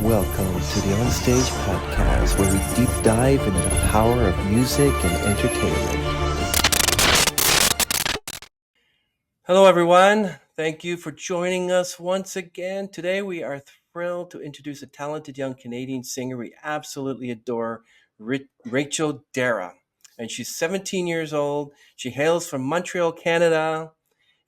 Welcome to the Onstage Podcast, where we deep dive into the power of music and entertainment. Hello, everyone. Thank you for joining us once again. Today, we are thrilled to introduce a talented young Canadian singer we absolutely adore, Rachel Dara. And she's 17 years old. She hails from Montreal, Canada,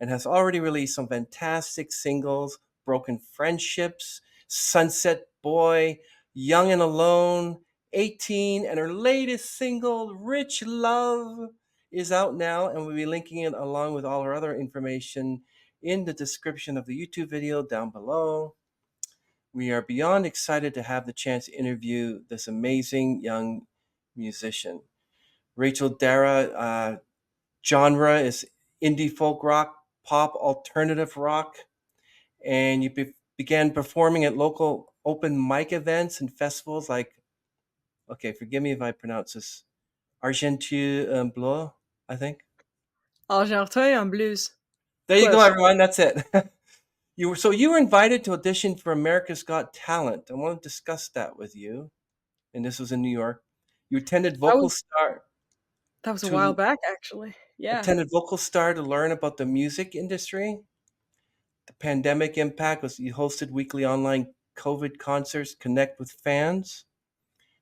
and has already released some fantastic singles: Broken Friendships, Sunset Boy, Young and Alone, 18, and her latest single, Rich Love, is out now, and we'll be linking it along with all her other information in the description of the YouTube video down below. We are beyond excited to have the chance to interview this amazing young musician. Rachel Dara, genre is indie folk rock, pop, alternative rock, and you began performing at local open mic events and festivals like, okay, forgive me if I pronounce this, Argentine Bleu, I think. Argenteuil en blues. There you go, Close. everyone. That's it. You were invited to audition for America's Got Talent. I want to discuss that with you. And this was in New York. You That was that was a while to back, actually. Yeah. attended Vocal Star to learn about the music industry. The pandemic impact was you hosted weekly online COVID concerts, connect with fans.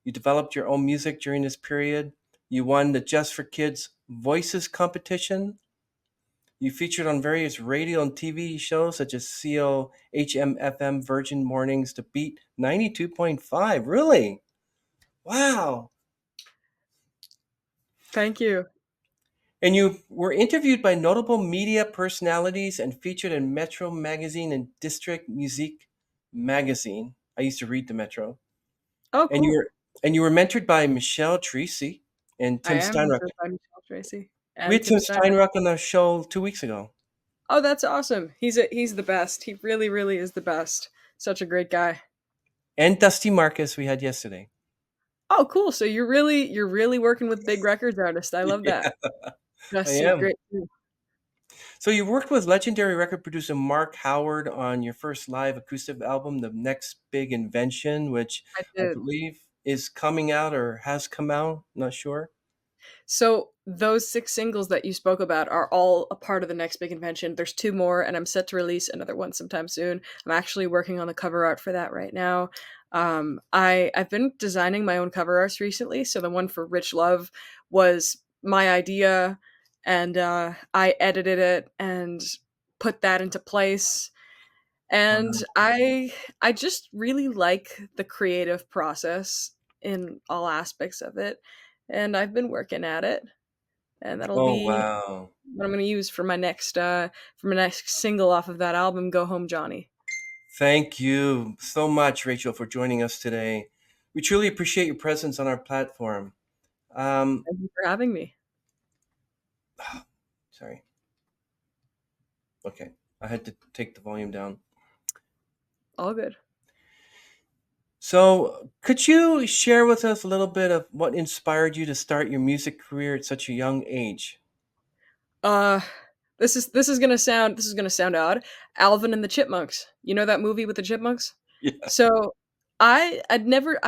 You developed your own music during this period. You won the Just for Kids Voices competition. You featured on various radio and TV shows such as CO, HMFM, Virgin Mornings, The Beat 92.5. Really? Wow. Thank you. And you were interviewed by notable media personalities and featured in Metro Magazine and District Musique Magazine. I used to read the Metro. Oh, And cool. you were mentored by Michelle Treacy and I Tim am Steinrock. mentored by Michelle Tracy We and had Tim Tim Steiner. Steinrock on the show 2 weeks ago. Oh, that's awesome. He's the best. He really, really is the best. Such a great guy. And Dusty Marcus we had yesterday. Oh, cool. So you're really working with big records artists. I love that. Yeah, I Dusty's am. great too. So you worked with legendary record producer Mark Howard on your first live acoustic album, The Next Big Invention, which I I did. believe is coming out or has come out. Not sure. So those 6 singles that you spoke about are all a part of the Next Big Invention. There's 2 more, and I'm set to release another one sometime soon. I'm actually working on the cover art for that right now. I've been designing my own cover arts recently. So the one for Rich Love was my idea, and I edited it and put that into place. And Wow. I just really like the creative process in all aspects of it, and I've been working at it, and that'll Oh, be wow. what I'm going to use for my next single off of that album, "Go Home, Johnny." Thank you so much, Rachel, for joining us today. We truly appreciate your presence on our platform. Um, Thank you for having me. sorry. Okay. I had to take the volume down. All good. So, could you share with us a little bit of what inspired you to start your music career at such a young age? Uh, this is gonna sound odd. Alvin and the Chipmunks. You know that movie with the chipmunks? Yeah. So I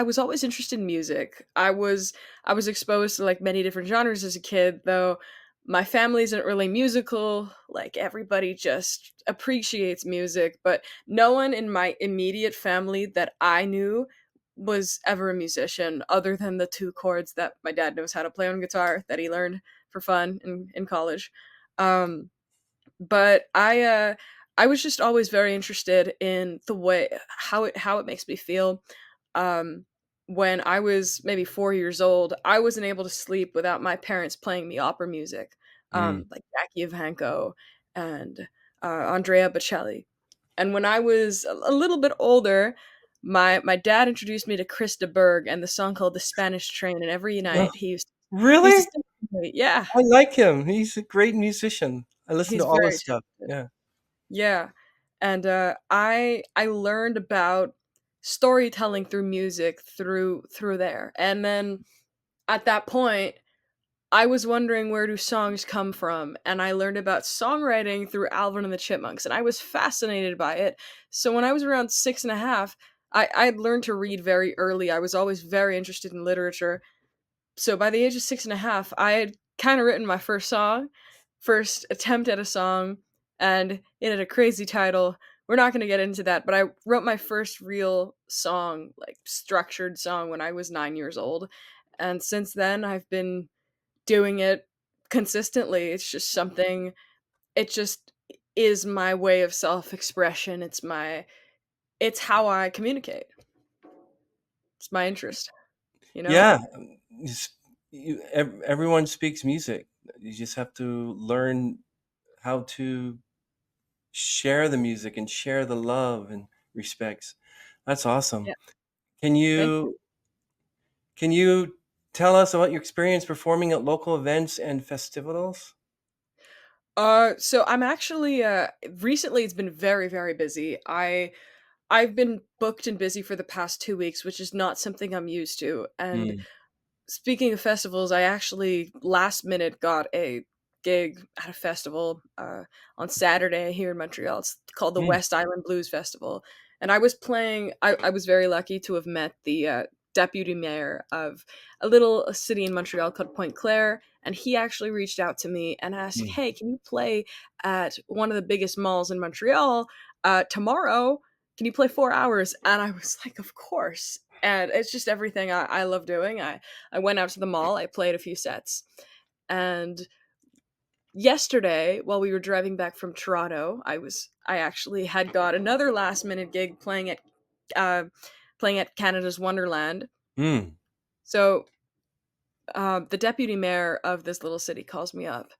was always interested in music. I was exposed to like many different genres as a kid, though my family isn't really musical. Like everybody just appreciates music, but no one in my immediate family that I knew was ever a musician other than the 2 chords that my dad knows how to play on guitar that he learned for fun in college. Um but I was just always very interested in the way how it makes me feel. Um, when I was maybe 4 years old, I wasn't able to sleep without my parents playing me opera music, Mm. like Jackie Evancho and Andrea Bocelli. And when I was a little bit older, my dad introduced me to Chris de Burgh and the song called "The Spanish Train." And every Oh, night he used to really? sing it to me. Yeah, I like him. He's a great musician. I listen to he's all very his stuff. talented. Yeah. Yeah. And I learned about storytelling through music through there. And then at that point, I was wondering, where do songs come from? And I learned about songwriting through Alvin and the Chipmunks, and I was fascinated by it. So when I was around 6 and a half, I'd learned to read very early. I was always very interested in literature. So by the age of 6.5, I had kind of written my first song, first attempt at a song, and it had a crazy title. We're not going to get into that, but I wrote my first real song, like structured song, when I was 9 years old. And since then, I've been doing it consistently. It's just something, it just is my way of self expression. It's how I communicate. It's my interest, you know? Yeah, everyone speaks music. You just have to learn how to share the music and share the love and respects. That's awesome. Yeah. Can Thank you can you tell us about your experience performing at local events and festivals? So I'm actually recently it's been very very busy. I've been booked and busy for the past 2 weeks, which is not something I'm used to. And Mm, speaking of festivals, I actually last minute got a gig at a festival on Saturday here in Montreal. It's called the mm, West Island Blues Festival, and I was playing. I was very lucky to have met the deputy mayor of a little city in Montreal called Pointe Claire, and he actually reached out to me and asked, mm. "Hey, can you play at one of the biggest malls in Montreal tomorrow? Can you play 4 hours?" And I was like, "Of course." And it's just everything I love doing. I went out to the mall, I played a few sets. And yesterday, while we were driving back from Toronto, I actually had got another last minute gig uh playing at Canada's Wonderland. Mm. So the deputy mayor of this little city calls me up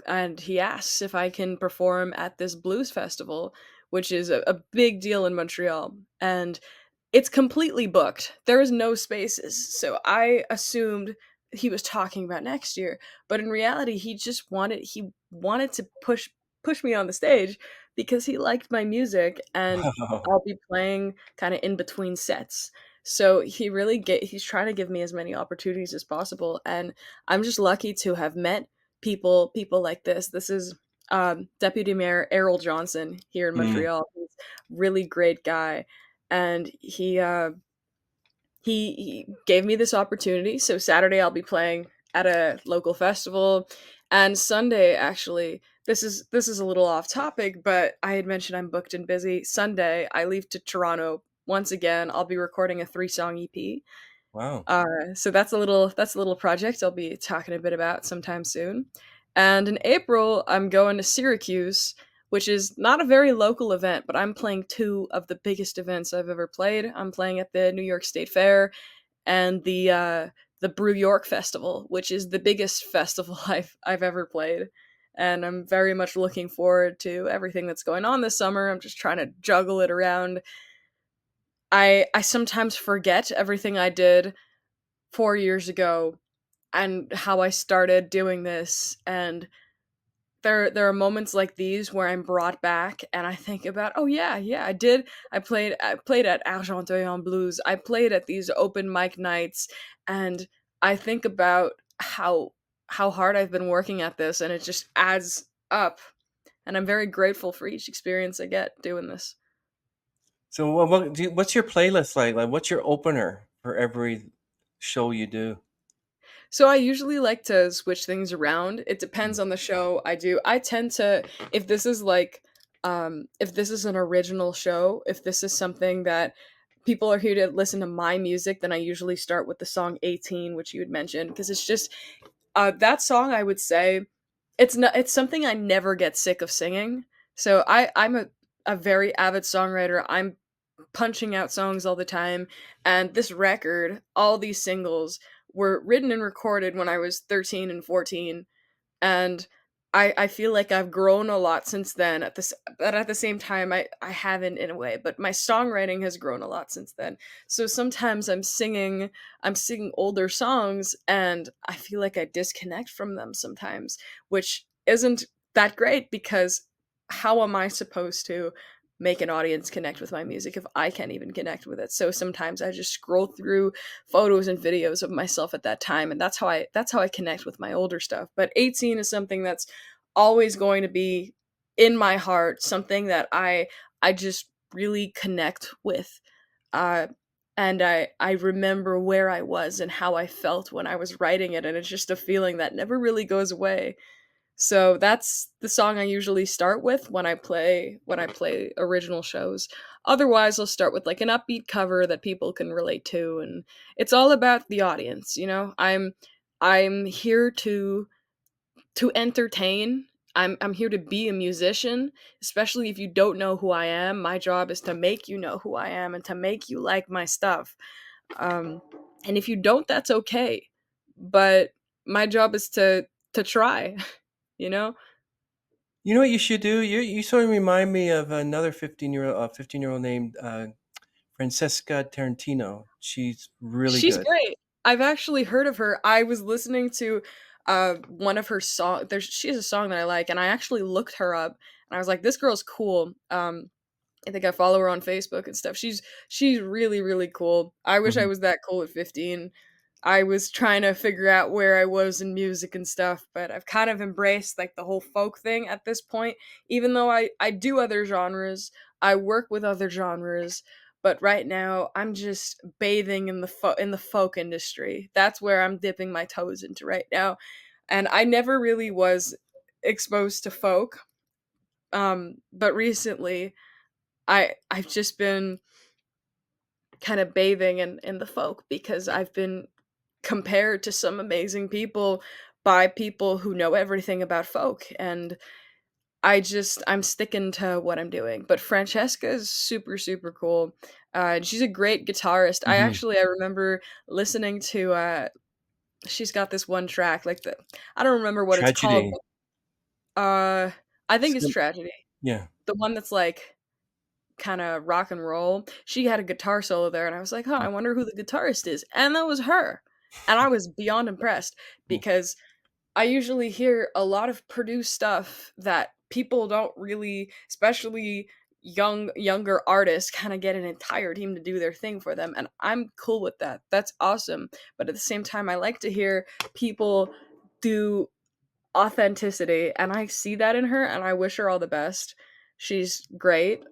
and he asks if I can perform at this blues festival, which is a big deal in Montreal. And it's completely booked. There is no spaces. So I assumed he was talking about next year, but in reality he wanted to push me on the stage because he liked my music and Wow. I'll be playing kind of in between sets. So he's trying to give me as many opportunities as possible and I'm just lucky to have met people like this. This is Deputy Mayor Errol Johnson here in Mm. Montreal. He's a really great guy and he gave me this opportunity. So Saturday I'll be playing at a local festival, and Sunday actually this is a little off topic, but I had mentioned I'm booked and busy. Sunday I leave to Toronto once again. I'll be recording a 3 song EP. Wow. So that's a little project I'll be talking a bit about sometime soon. And in April, I'm going to Syracuse, which is not a very local event, but I'm playing two of the biggest events I've ever played. I'm playing at the New York State Fair and the Brew York Festival, which is the biggest festival I've ever played. And I'm very much looking forward to everything that's going on this summer. I'm just trying to juggle it around. I sometimes forget everything I did 4 years ago and how I started doing this. And there are moments like these where I'm brought back and I think about, oh yeah, yeah, I did. I played at Argenteuil en Blues. I played at these open mic nights, and I think about how hard I've been working at this, and it just adds up. And I'm very grateful for each experience I get doing this. So what's your playlist like? Like what's your opener for every show you do? So I usually like to switch things around. It depends on the show I do. I tend to if this is like if this is an original show, if this is something that people are here to listen to my music, then I usually start with the song 18, which you had mentioned, because it's just that song I would say it's something I never get sick of singing. So I'm a very avid songwriter. I'm punching out songs all the time. And this record, all these singles, were written and recorded when I was 13 and 14. And I feel like I've grown a lot since then. But at the same time, I haven't in a way. But my songwriting has grown a lot since then. So sometimes I'm singing older songs, and I feel like I disconnect from them sometimes, which isn't that great because how am I supposed to make an audience connect with my music if I can't even connect with it? So sometimes I just scroll through photos and videos of myself at that time, and that's how I connect with my older stuff. But 18 is something that's always going to be in my heart, something that I just really connect with. uh, and I remember where I was and how I felt when I was writing it, and it's just a feeling that never really goes away. So that's the song I usually start with when I play original shows. Otherwise, I'll start with like an upbeat cover that people can relate to, and it's all about the audience, you know? I'm here to entertain. I'm here to be a musician, especially if you don't know who I am. My job is to make you know who I am and to make you like my stuff. Um, and if you don't, that's okay. But my job is to try, you know? You know what you should do? You sort of remind me of another 15-year old named Francesca Tarantino. She's really She's good. great. I've actually heard of her. I was listening to one of her songs. She has a song that I like, and I actually looked her up, and I was like, this girl's cool. I think I follow her on Facebook and stuff. She's really really cool. I wish I Mhm. was that cool at 15. I was trying to figure out where I was in music and stuff, but I've kind of embraced like the whole folk thing at this point. Even though I do other genres, I work with other genres, but right now I'm just bathing in in the folk industry. That's where I'm dipping my toes into right now. And I never really was exposed to folk. But recently I've just been kind of bathing in the folk because I've been compared to some amazing people by people who know everything about folk, and I'm sticking to what I'm doing. But Francesca is super super cool. And she's a great guitarist. Mhm. I remember listening to she's got this one track like the I don't remember what it's called, Tragedy. but I think it's Sim- Tragedy. yeah. The one that's like kind of rock and roll. She had a guitar solo there, and I was like, huh, I wonder who the guitarist is. And that was her. And I was beyond impressed Mm. because I usually hear a lot of produced stuff that people don't really, especially younger artists, kind of get an entire team to do their thing for them. And I'm cool with that. That's awesome. But at the same time, I like to hear people do authenticity, and I see that in her, and I wish her all the best. She's great.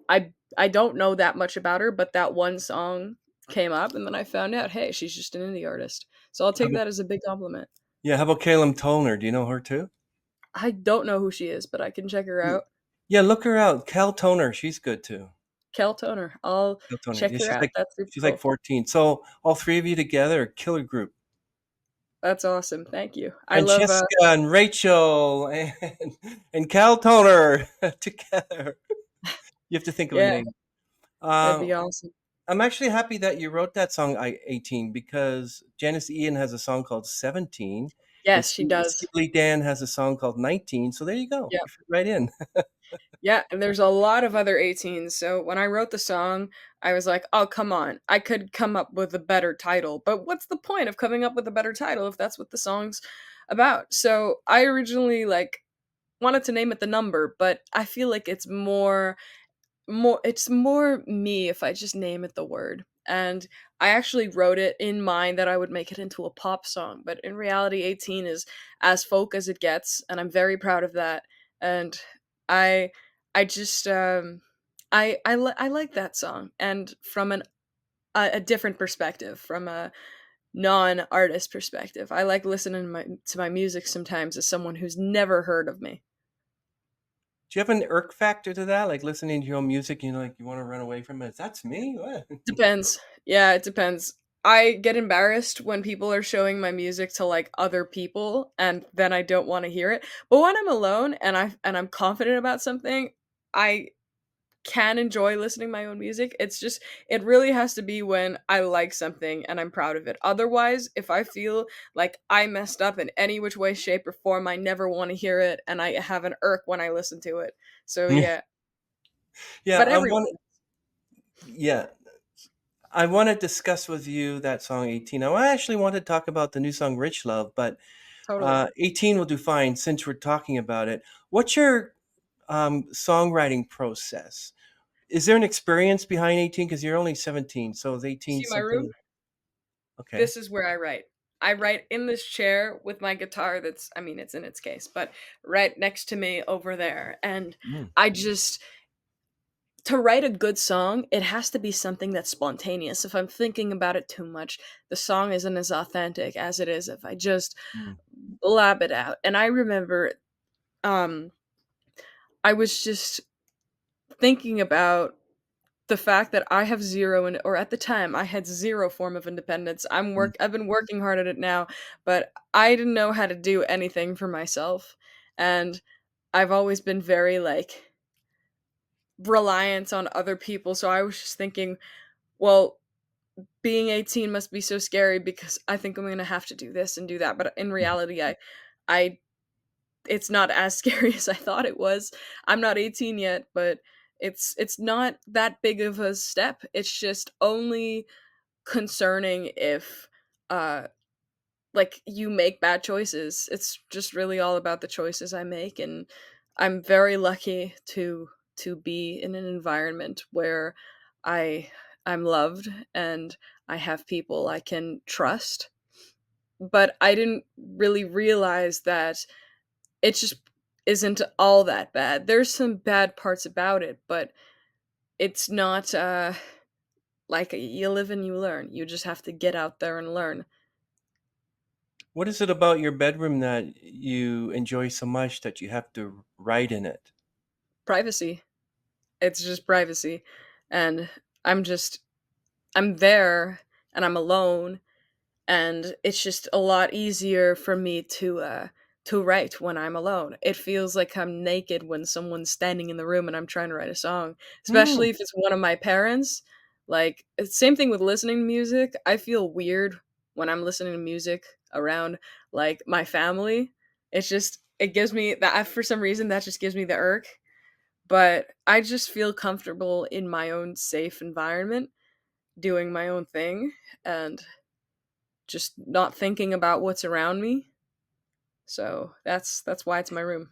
I don't know that much about her, but that one song came up, and then I found out, hey, she's just an indie artist. So I'll How take about, that as a big compliment. yeah, how about Caleb Toner? Do you know her too? I don't know who she is, but I can check her Y- out. Yeah, look her out. Cal Toner, she's good too. Kel Toner. I'll Cal Toner. check Yeah, her she's out. like That's super she's like cool. 14. So all three of you together, a killer group. That's awesome. Thank you. I love Francesca and Rachel and Cal Toner together. You have to think of a yeah, name. that'd Uh, be awesome. I'm actually happy that you wrote that song, 18, because Janice Ian has a song called 17, and Yes, she does. Steely Dan has a song called 19. So there you go. Yeah. You fit right in. Yeah, and there's a lot of other 18s. So when I wrote the song, I was like, oh, come on. I could come up with a better title. But what's the point of coming up with a better title if that's what the song's about? So I originally like wanted to name it the number, but I feel like it's more me if I just name it the word. And I actually wrote it in mind that I would make it into a pop song, but in reality 18 is as folk as it gets, and I'm very proud of that. And I I just I like that song, and from a different perspective, from a non-artist perspective. I like listening to my music sometimes as someone who's never heard of me. Do you have an irk factor to that? Like listening to your own music, like you want to run away from it. That's me. What? Depends. Yeah, it depends. I get embarrassed when people are showing my music to like other people, and then I don't want to hear it. But when I'm alone and I'm confident about something, I can enjoy listening to my own music. It's just it really has to be when I like something and I'm proud of it. Otherwise, if I feel like I messed up in any which way, shape, or form, I never want to hear it, and I have an irk when I listen to it. So yeah, Yeah, but everyone yeah, I want to discuss with you that song 18. Now, I actually want to talk about the new song Rich Love, but totally. 18 will do fine since we're talking about it. What's your songwriting process? Is there an experience behind 18? Because you're only 17, so is You 18 see my room? something? Okay. This is where I write. I write in this chair with my guitar that's I mean it's in its case, but right next to me over there. And Mm. I just to write a good song, it has to be something that's spontaneous. If I'm thinking about it too much, the song isn't as authentic as it is if I just Mm. blab it out. And I remember um I was just thinking about the fact that I have zero and or at the time I had zero form of independence. Mm. I've been working hard at it now, but I didn't know how to do anything for myself. And I've always been very like reliant on other people. So I was just thinking, well, being 18 must be so scary because I think I'm going to have to do this and do that. But in reality, I it's not as scary as I thought it was. I'm not 18 yet, but it's not that big of a step. It's just only concerning if uh like you make bad choices. It's just really all about the choices I make, and I'm very lucky to be in an environment where I I'm loved and I have people I can trust. But I didn't really realize that it just isn't all that bad. There's some bad parts about it, but it's not like you live and you learn. You just have to get out there and learn. What is it about your bedroom that you enjoy so much that you have to write in it? Privacy. It's just privacy. And I'm just I'm there and I'm alone, and it's just a lot easier for me to write when I'm alone. It feels like I'm naked when someone's standing in the room and I'm trying to write a song, Hmm. especially if it's one of my parents. Like it's same thing with listening to music. I feel weird when I'm listening to music around like my family. It's just it gives me that for some reason that just gives me the irk, but I just feel comfortable in my own safe environment doing my own thing and just not thinking about what's around me. So that's why it's my room.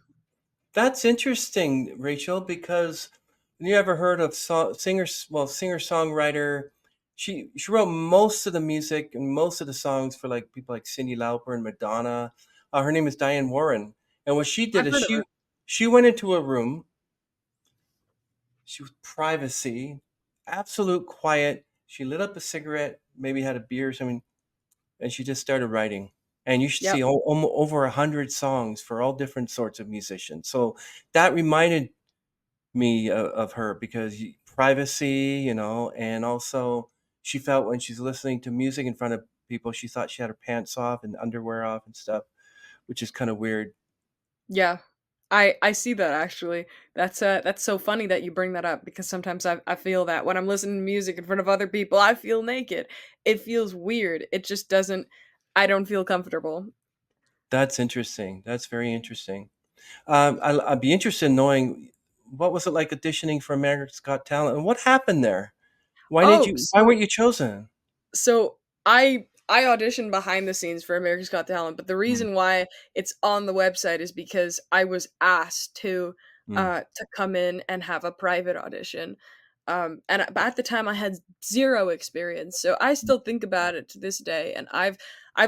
That's interesting, Rachel, because you ever heard of singer-songwriter? She wrote most of the music and most of the songs for like people like Cyndi Lauper and Madonna. Her name is Diane Warren, and what she did I've is heard of her. she went into a room. She was privacy, absolute quiet. She lit up a cigarette, maybe had a beer or something, and she just started writing. And you should Yep. see over 100 songs for all different sorts of musicians. So that reminded me of her because privacy, and also she felt when she's listening to music in front of people, she thought she had her pants off and underwear off and stuff, which is kind of weird. Yeah. I see that actually. That's so funny that you bring that up because sometimes I feel that when I'm listening to music in front of other people, I feel naked. It feels weird. It just doesn't I don't feel comfortable. That's interesting. That's very interesting. I'd be interested in knowing what was it like auditioning for America's Got Talent and what happened there. Oh, Why so weren't you chosen? so I auditioned behind the scenes for America's Got Talent, but the Mm, reason why it's on the website is because I was asked mm, to come in and have a private audition. But at the time I had zero experience. So I mm. still think about it to this day, and I've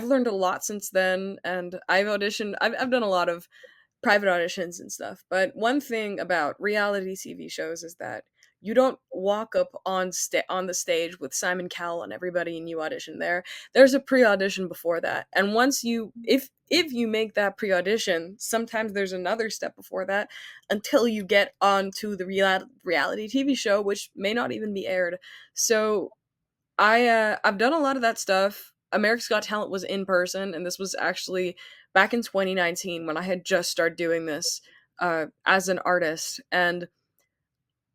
learned a lot since then, and I've done a lot of private auditions and stuff. But one thing about reality TV shows is that you don't walk up on the stage with Simon Cowell and everybody and you audition there. There's a pre-audition before that. And once you if you make that pre-audition, sometimes there's another step before that until you get onto the reality TV show, which may not even be aired. So I've done a lot of that stuff. America's Got Talent was in person, and this was actually back in 2019 when I had just started doing this as an artist. And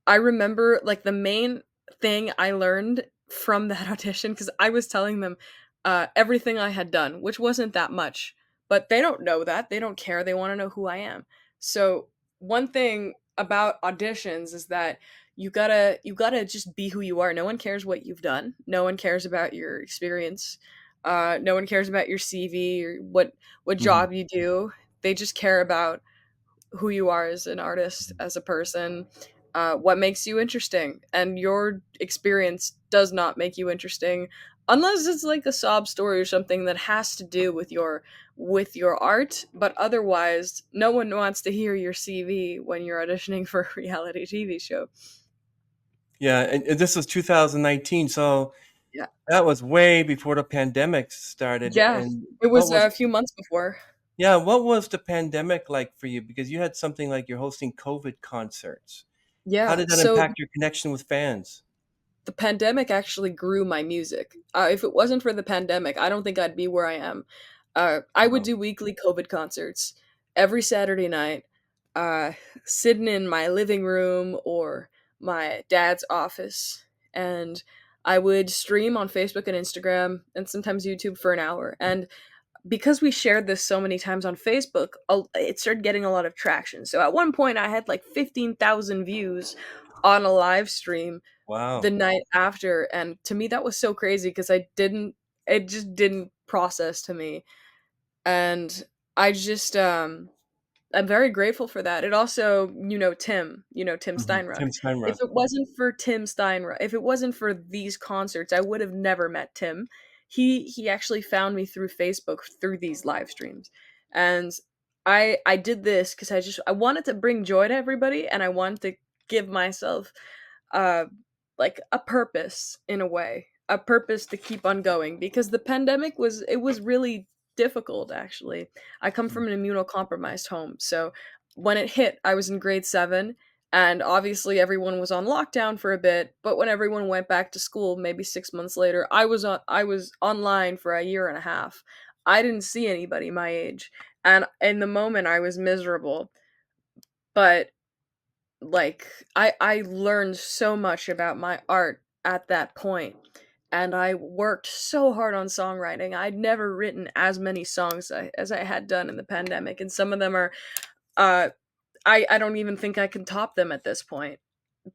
I remember like the main thing I learned from that audition because I was telling them everything I had done, which wasn't that much, but they don't know that. They don't care. They want to know who I am. So one thing about auditions is that you gotta just be who you are. No one cares what you've done. No one cares about your experience. No one cares about your CV or what Mhm. job you do. They just care about who you are as an artist, as a person, what makes you interesting. And your experience does not make you interesting unless it's like a sob story or something that has to do with your art, but otherwise no one wants to hear your CV when you're auditioning for a reality TV show. Yeah, and this was 2019, so Yeah. that was way before the pandemic started. Yeah. And It what was was a few months before. yeah, what was the pandemic like for you? Because you had something like you're hosting COVID concerts. How Yeah. did that So impact your connection with fans? the pandemic actually grew my music. If it wasn't for the pandemic, I don't think I'd be where I am. I would Wow. do weekly COVID concerts every Saturday night, uh, sitting in my living room or my dad's office, and I would stream on Facebook and Instagram and sometimes YouTube for an hour. And because we shared this so many times on Facebook, it started getting a lot of traction. So at one point, I had like 15,000 views on a live stream the Wow. night after, and to me that was so crazy because it just didn't process to me. And I just I'm very grateful for that. It also, Tim Steinruck. Tim If Steinrock. it wasn't for Tim Steinruck, if it wasn't for these concerts, I would have never met Tim. He actually found me through Facebook through these live streams. And I did this cuz I wanted to bring joy to everybody, and I wanted to give myself uh like a purpose in a way, a purpose to keep on going, because the pandemic was really difficult. Actually, I come from an immunocompromised home, so when it hit, I was in grade 7, and obviously everyone was on lockdown for a bit, but when everyone went back to school maybe 6 months later, I was online for a year and a half. I didn't see anybody my age, and in the moment I was miserable. But like I learned so much about my art at that point, and I worked so hard on songwriting. I'd never written as many songs as I had done in the pandemic, and some of them are uh I don't even think I can top them at this point.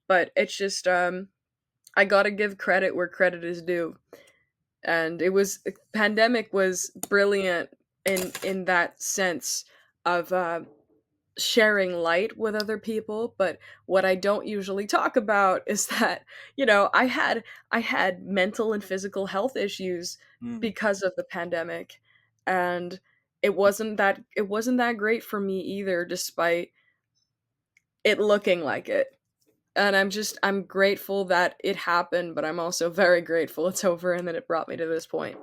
But it's just I got to give credit where credit is due. And it was pandemic was brilliant in that sense of sharing light with other people. But what I don't usually talk about is that, I had mental and physical health issues Mm. because of the pandemic. And it wasn't that great for me either, despite it looking like it. And I'm grateful that it happened, but I'm also very grateful it's over and that it brought me to this point.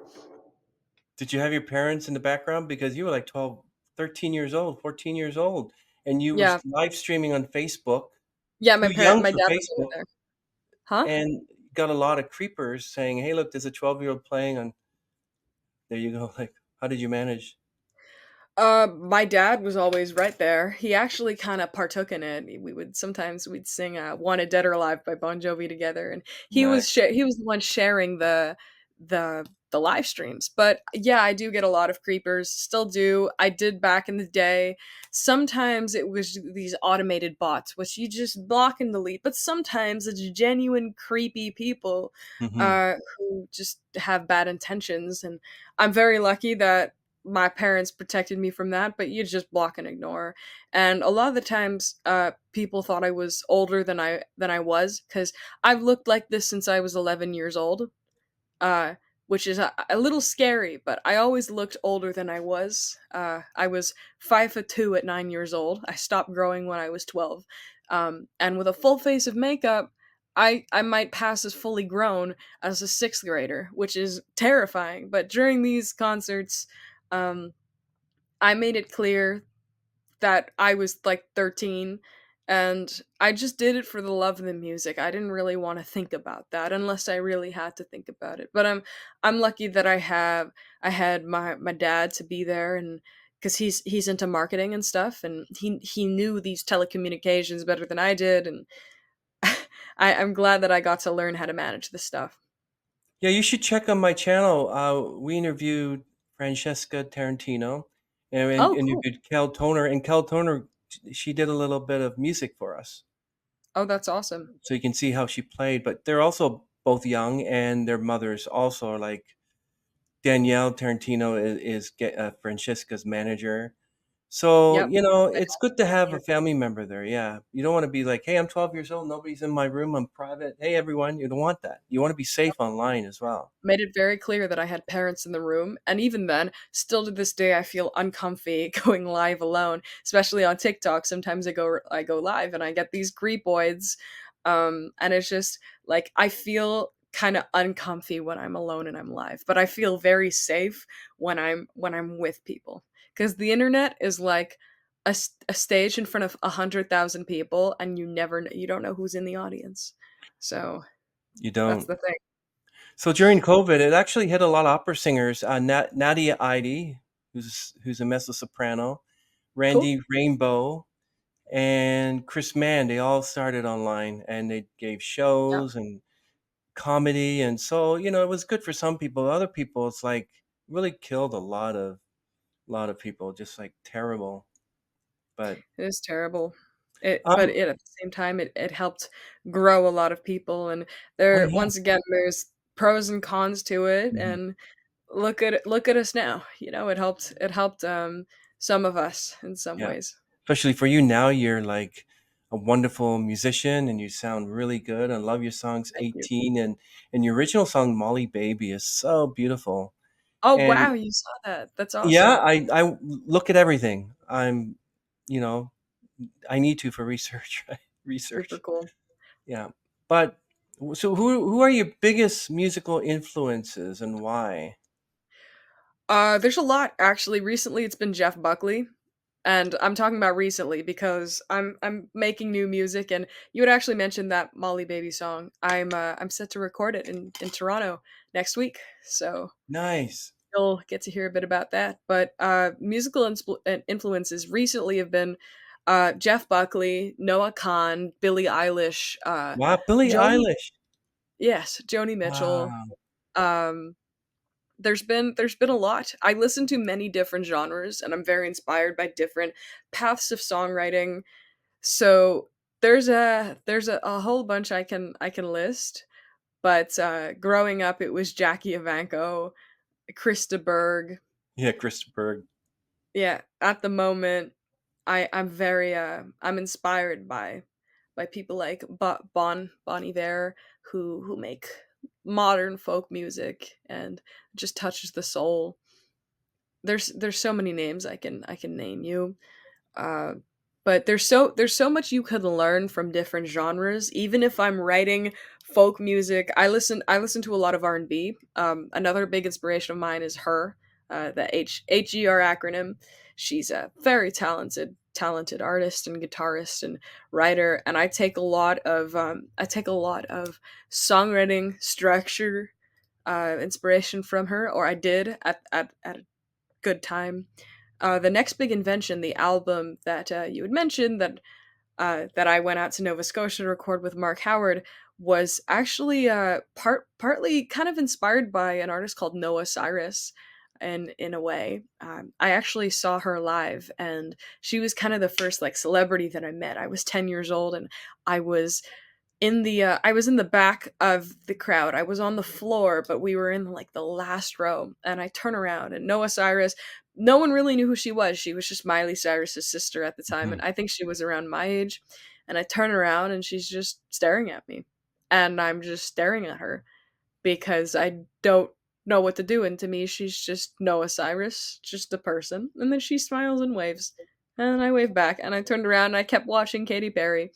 Did you have your parents in the background? Because you were like 12, 13 years old, 14 years old, and you were Yeah. live streaming on Facebook, Yeah, too young my for dad was over Facebook, there. Huh? and got a lot of creepers saying, "Hey, look, there's a 12-year-old playing on." There you go. Like, how did you manage? My dad was always right there. He actually kind of partook in it. We'd sing "Wanted Dead or Alive" by Bon Jovi together, and Nice. he was the one sharing the live streams. But yeah, I do get a lot of creepers. Still do. I did back in the day. Sometimes it was these automated bots, which you just block and delete. But sometimes it's genuine creepy people, Hmm. who just have bad intentions. And I'm very lucky that my parents protected me from that, but you just block and ignore. And a lot of the times people thought I was older than I was, because I've looked like this since I was 11 years old, uh, which is a little scary, but I always looked older than I was. I was 5'2" at 9 years old. I stopped growing when I was 12. And with a full face of makeup, I might pass as fully grown as a sixth grader, which is terrifying. But during these concerts, um, I made it clear that I was like 13, and I just did it for the love of the music. I didn't really want to think about that unless I really had to think about it. But I'm lucky that I had my dad to be there, and because he's into marketing and stuff, and he knew these telecommunications better than I did. And I'm glad that I got to learn how to manage this stuff. Yeah, you should check on my channel. We interviewed Francesca Tarantino, and we Oh, cool. interviewed Kel Toner, and Kel Toner, she did a little bit of music for us, Oh, that's awesome. so you can see how she played. But they're also both young, and their mothers also are like Danielle Tarantino is Francesca's manager. So, Yep. My it's dad's good to a have a manager. family member there. Yeah. You don't want to be like, hey, I'm 12 years old. Nobody's in my room. I'm private. Hey, everyone. You don't want that. You want to be safe online as well. Made it very clear that I had parents in the room, and even then, still to this day, I feel uncomfy going live alone, especially on TikTok. Sometimes I go live and I get these creepoids, And it's just like I feel kind of uncomfy when I'm alone and I'm live, but I feel very safe when I'm with people, because the internet is like a stage in front of 100,000 people, and you don't know who's in the audience. So You that's don't. the thing. So during COVID, it actually hit a lot of opera singers. Nadia Eide, who's a mezzo soprano, Cool. Randy Rainbow, and Chris Mann. They all started online, and they gave Yeah, shows and comedy, and so it was good for some people. Other people, it's like really killed a lot of people, just like terrible. But it is terrible. But um, at the same time, it helped grow a lot of people, and oh there yeah. once again there's pros and cons to it, Mhm. and look at us now. It helped some of us in some Yeah, ways. especially for you now. You're like a wonderful musician, and you sound really good. I love your songs, Thank you. 18, and your original song, Molly Baby, is so beautiful. Oh And wow, you saw that. That's yeah, awesome. I look at everything. You know, I need to for research, right? Super Research. cool. Yeah. But so who are your biggest musical influences and why? There's a lot actually. Recently, it's been Jeff Buckley, and I'm talking about recently because I'm making new music, and you had actually mentioned that Molly Baby song. I'm set to record it in Toronto next week, so Nice. you'll get to hear a bit about that. But musical influences recently have been Jeff Buckley, Noah Kahn, Billie Eilish, Wow, Billie Joni. Eilish. Yes, Joni Mitchell. Wow. Um, there's been a lot. I listen to many different genres, and I'm very inspired by different paths of songwriting. So there's a whole bunch I can list. But growing up, it was Jackie Evancho, Krista Berg. Yeah, Christopher. Yeah, at the moment, I'm inspired by people like Bon Iver, who make modern folk music and just touches the soul. There's so many names I can name you. Uh, but there's so much you could learn from different genres. Even if I'm writing folk music, I listen to a lot of R&B. Another big inspiration of mine is her, the HER acronym. She's a very talented artist and guitarist and writer, and I take a lot of songwriting structure inspiration from her, or I did at a good time. The Next Big Invention, the album that you had mentioned that I went out to Nova Scotia to record with Mark Howard, was actually partly kind of inspired by an artist called Noah Cyrus. And in a way, I actually saw her live, and she was kind of the first like celebrity that I met. I was 10 years old, and I was I was in the back of the crowd. I was on the floor, but we were in like the last row. And I turn around, and Noah Cyrus, no one really knew who she was. She was just Miley Cyrus's sister at the time, Mhm. and I think she was around my age. And I turn around, and she's just staring at me. And I'm just staring at her because I don't know what to do. And to me, she's just Noah Cyrus, just a person. And then she smiles and waves. And I wave back, and I turned around and I kept watching Katy Perry,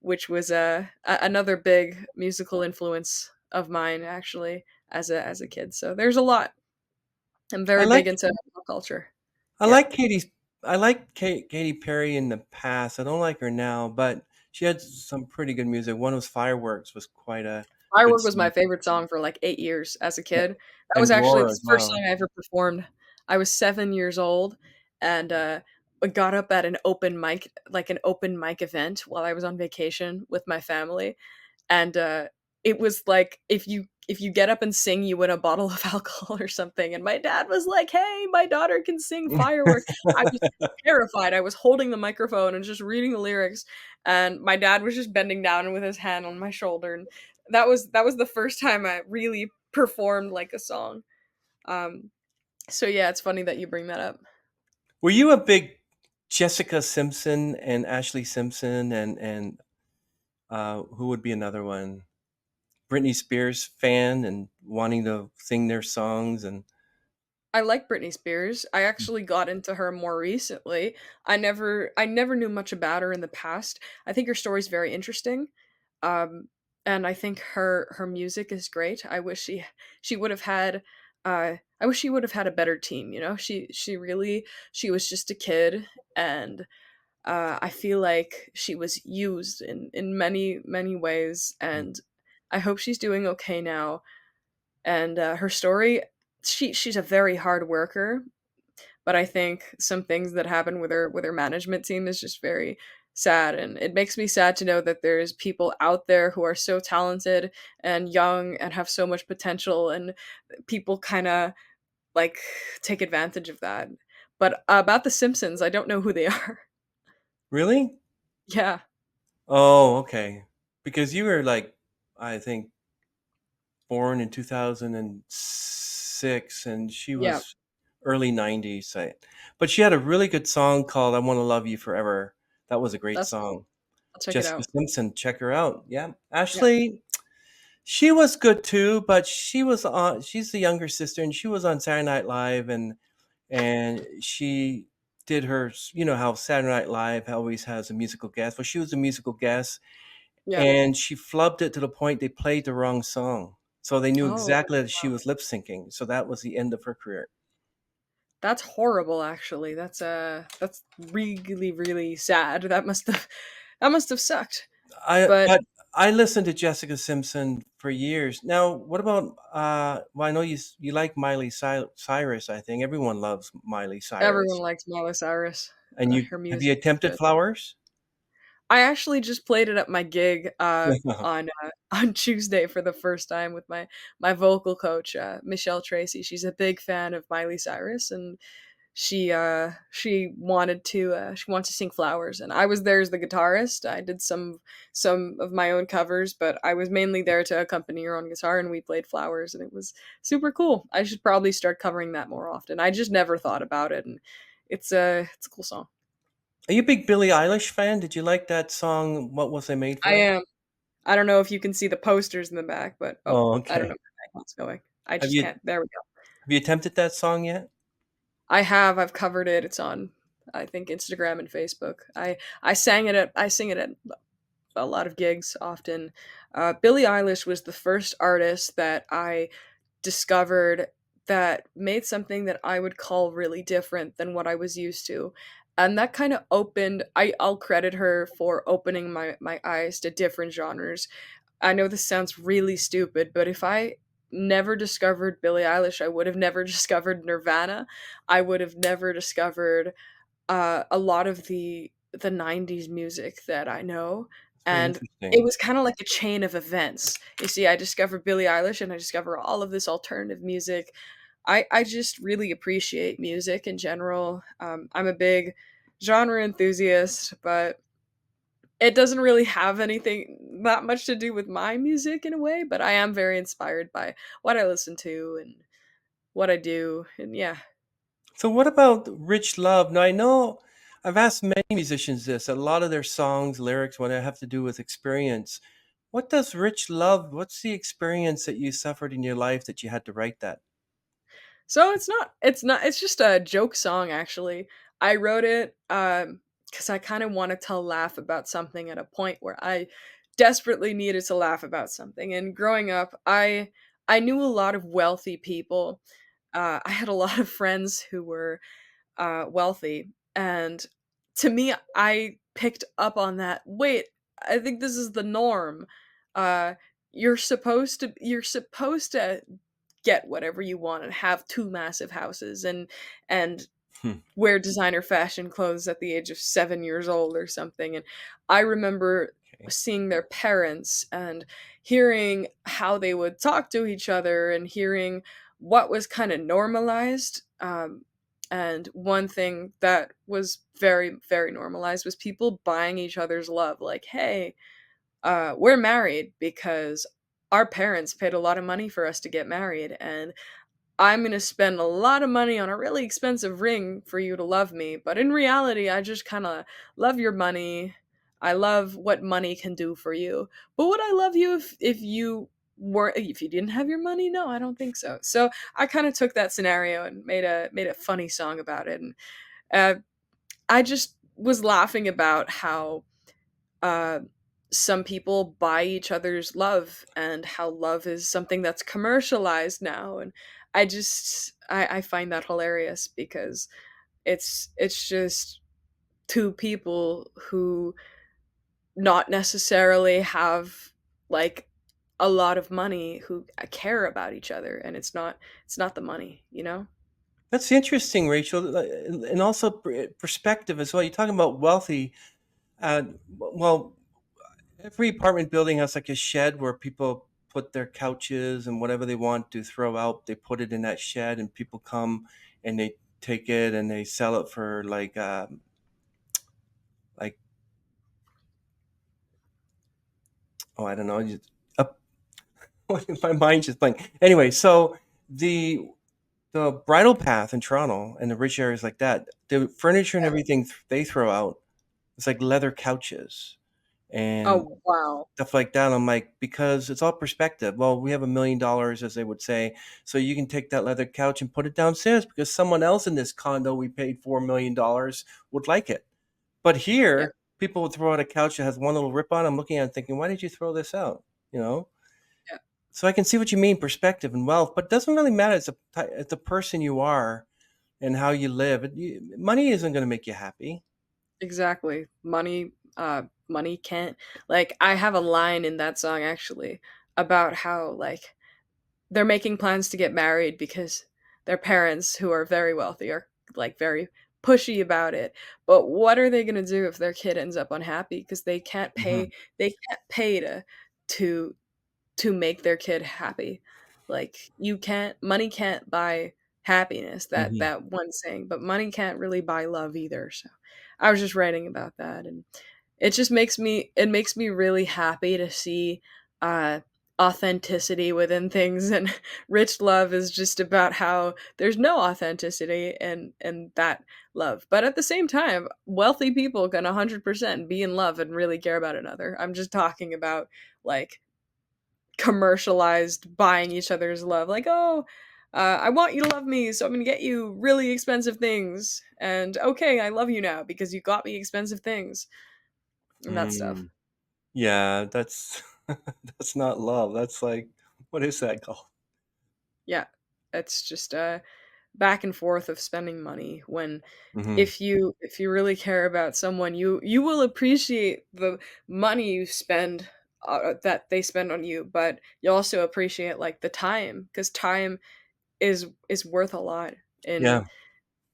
which was another big musical influence of mine actually as a kid. So there's a lot. I'm I very like big into pop culture. I Yeah. like Katy Perry in the past. I don't like her now, but she had some pretty good music. One was Fireworks, was quite a good Firework was my song. favorite song for like 8 years as a Yeah, kid. That was and actually Roar the as first well. song I ever performed. I was 7 years old, and I got up at an open mic event while I was on vacation with my family, and it was like if you get up and sing, you win a bottle of alcohol or something. And my dad was like, "Hey, my daughter can sing Firework." I was terrified. I was holding the microphone and just reading the lyrics, and my dad was just bending down with his hand on my shoulder, and that was the first time I really performed like a song. Um, so yeah, it's funny that you bring that up. Were you a big Jessica Simpson and Ashley Simpson and who would be another one? Britney Spears fan and wanting to sing their songs and I like Britney Spears. I actually got into her more recently. I never knew much about her in the past. I think her story's very interesting. Um, and I think her music is great. I wish she would have had I wish she would have had a better team, you know? She really she was just a kid, and I feel like she was used in many many ways, and I hope she's doing okay now. And her story, she's a very hard worker, but I think some things that happen with her management team is just very sad, and it makes me sad to know that there's people out there who are so talented and young and have so much potential, and people kind of like take advantage of that. But about the Simpsons, I don't know who they are. Really? Yeah, Oh, okay. Because you were like, I think, born in 2006, and she yeah, was early 90s. But she had a really good song called I Want to Love You Forever. That was a great that's cool. song. I'll check it Jessica out. Simpson, check her out. Yeah. Yeah, Ashley, she was good too, but she's the younger sister, and she was on Saturday Night Live, and she did her, you know how Saturday Night Live always has a musical guest. Well, she was a musical guest, yeah. and she flubbed it to the point they played the wrong song. So they knew Oh, exactly that she was lip syncing. So that was the end of her career. that's horrible. Actually, that's really really sad. That must have sucked. But But I listened to Jessica Simpson for years. Now, what about well, I know you like Cyrus, I think. Everyone loves Miley everyone Cyrus. likes Miley Cyrus. And you Her have you music is attempted good. Flowers? I actually just played it at my gig on on Tuesday for the first time with my vocal coach, Michelle Tracy. She's a big fan of Miley Cyrus, and she wanted to sing Flowers, and I was there as the guitarist. I did some of my own covers, but I was mainly there to accompany her on guitar, and we played Flowers, and it was super cool. I should probably start covering that more often. I just never thought about it, and it's a cool song. Are you a big Billie Eilish fan? Did you like that song, What Was I Made I For? am. I don't know if you can see the posters in the back, but oh, Oh, I don't know okay. where my iPhone's going. I Have just you can't. There we go. have you attempted that song yet? I have. I've covered it. It's on, I think, Instagram and Facebook. I sing it at a lot of gigs often. Billie Eilish was the first artist that I discovered that made something that I would call really different than what I was used to. And that kind of opened I'll credit her for opening my eyes to different genres. I know this sounds really stupid, but if I never discovered Billie Eilish, I would have never discovered Nirvana. I would have never discovered a lot of the 90s music that I know. It's very And it interesting. was kind of like a chain of events. You see, I discovered Billie Eilish and I discovered all of this alternative music. I just really appreciate music in general. I'm a big genre enthusiast, but it doesn't really have anything that much to do with my music in a way, but I am very inspired by what I listen to and what I do. And yeah. So what about Rich Love? Now I know I've asked many musicians this. A lot of their songs, lyrics, when they have to do with experience. What does Rich Love? What's the experience that you suffered in your life that you had to write that? So it's just a joke song actually. I wrote it cuz I kind of wanted to laugh about something at a point where I desperately needed to laugh about something. And growing up, I knew a lot of wealthy people. I had a lot of friends who were wealthy, and to me, I picked up on that. Wait, I think this is the norm. Uh, you're supposed to get whatever you want and have two massive houses and Hmm. wear designer fashion clothes at the age of 7 years old or something. And I remember Okay. seeing their parents and hearing how they would talk to each other and hearing what was kind of normalized. And one thing that was very, very normalized was people buying each other's love. Like, hey, we're married because our parents paid a lot of money for us to get married, and I'm gonna spend a lot of money on a really expensive ring for you to love me. But in reality, I just kind of love your money. I love what money can do for you. But would I love you if you were if you didn't have your money? No, I don't think so. So I kind of took that scenario and made a funny song about it. And uh, I just was laughing about how uh, some people buy each other's love, and how love is something that's commercialized now. And I find that hilarious, because it's just two people who not necessarily have like a lot of money, who care about each other, and it's not the money, you know. That's interesting, Rachel, and also perspective as well. You're talking about wealthy. Well, every apartment building has like a shed where people put their couches and whatever they want to throw out. They put it in that shed, and people come and they take it and they sell it for like oh, I don't know, just up. My mind's just blank. Anyway, so the the bridle path in Toronto and the rich areas like that, the furniture and everything they throw out, it's like leather couches and Oh, wow. stuff like that. I'm like, because it's all perspective. Well, we have $1 million, as they would say, so you can take that leather couch and put it downstairs because someone else in this condo we paid $4 million would like it. But Yeah. here, people would throw out a couch that has one little rip on it. I'm looking at it thinking, why did you throw this out? You know? Yeah. So I can see what you mean, perspective and wealth, but it doesn't really matter. It's the person you are and how you live. Money isn't going to make you happy. Exactly. Money can't, like, I have a line in that song actually about how, like, they're making plans to get married because their parents, who are very wealthy, are like very pushy about it. But what are they going to do if their kid ends up unhappy, because Hmm. they can't pay to to make their kid happy. Like, you can't money can't buy happiness, Hmm. that one saying, but money can't really buy love either. So I was just writing about that, and it makes me really happy to see uh authenticity within things. And Rich Love is just about how there's no authenticity in that love. But at the same time, wealthy people can 100% be in love and really care about another. I'm just talking about, like, commercialized buying each other's love. Like, oh, I want you to love me, so I'm gonna get you really expensive things. And okay, I love you now because you got me expensive things, and that stuff. Mm. Yeah, that's that's not love. That's like, what is that called? Yeah, it's just back and forth of spending money. When Hmm. if you really care about someone, you will appreciate the money you spend, that they spend on you, but you also appreciate, like, the time, because time is worth a lot Yeah.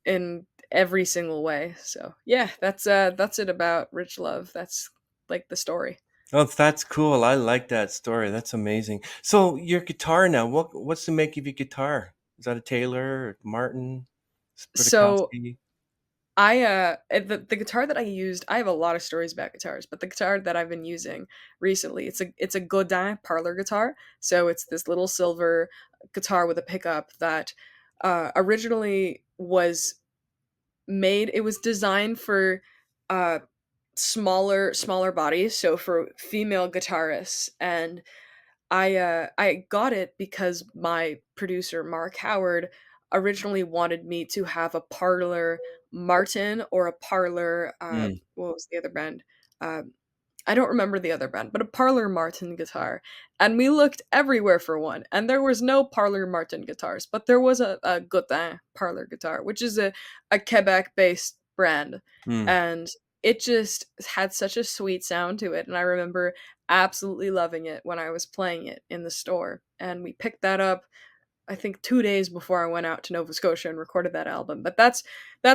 in every single way. So yeah, that's it about Rich Love. That's like the story. Oh, that's cool. I like that story. That's amazing. So your guitar now, what's the make of your guitar? Is that a Taylor or Martin? So Spritakowski? the guitar that I used, I have a lot of stories about guitars, but the guitar that I've been using recently, it's a Godin parlor guitar. So it's this little silver guitar with a pickup that originally was made. It was designed for uh smaller bodies, so for female guitarists. And I got it because my producer Mark Howard originally wanted me to have a Parlor Martin, or a Parlor Mm. what was the other brand? Uh, I don't remember the other brand, but a Parlor Martin guitar. And we looked everywhere for one, and there was no Parlor Martin guitars, but there was a Godin Parlor guitar, which is a Quebec based brand. Mm. And it just had such a sweet sound to it. And I remember absolutely loving it when I was playing it in the store. And we picked that up, I think, 2 days before I went out to Nova Scotia and recorded that album. But that's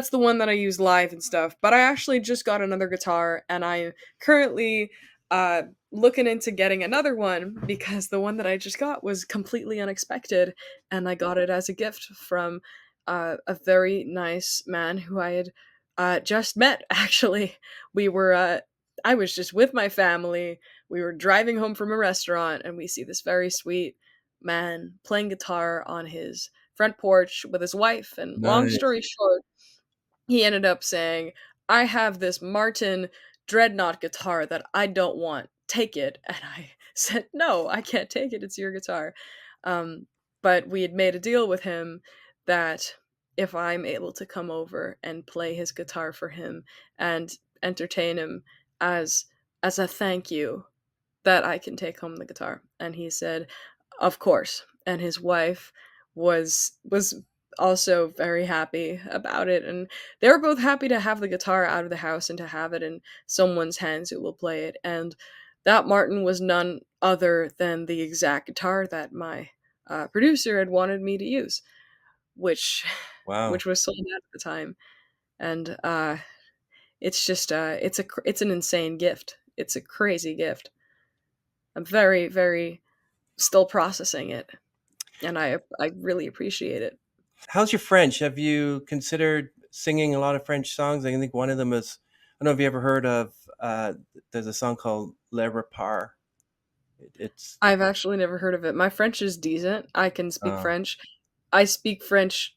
the one that I use live and stuff. But I actually just got another guitar, and I'm currently uh looking into getting another one, because the one that I just got was completely unexpected, and I got it as a gift from a very nice man who I had just met. Actually, we were I was just with my family. We were driving home from a restaurant, and we see this very sweet man playing guitar on his front porch with his wife. And long Nice. story short, he ended up saying, I have this Martin Dreadnought guitar that I don't want. Take it. And I said, no, I can't take it. It's your guitar. Um, but we had made a deal with him that if I'm able to come over and play his guitar for him and entertain him as as a thank you, that I can take home the guitar. And he said, of course. And his wife was also very happy about it, and they were both happy to have the guitar out of the house and to have it in someone's hands who will play it. And that Martin was none other than the exact guitar that my producer had wanted me to use, which Wow. which was sold out at the time. And it's just it's an insane gift. It's a crazy gift. I'm very, very still processing it, and I really appreciate it. How's your French? Have you considered singing a lot of French songs? I think one of them is, I don't know if you ever heard of, there's a song called Le Repart. It's, I've actually never heard of it. My French is decent. I can speak uh, French. I speak French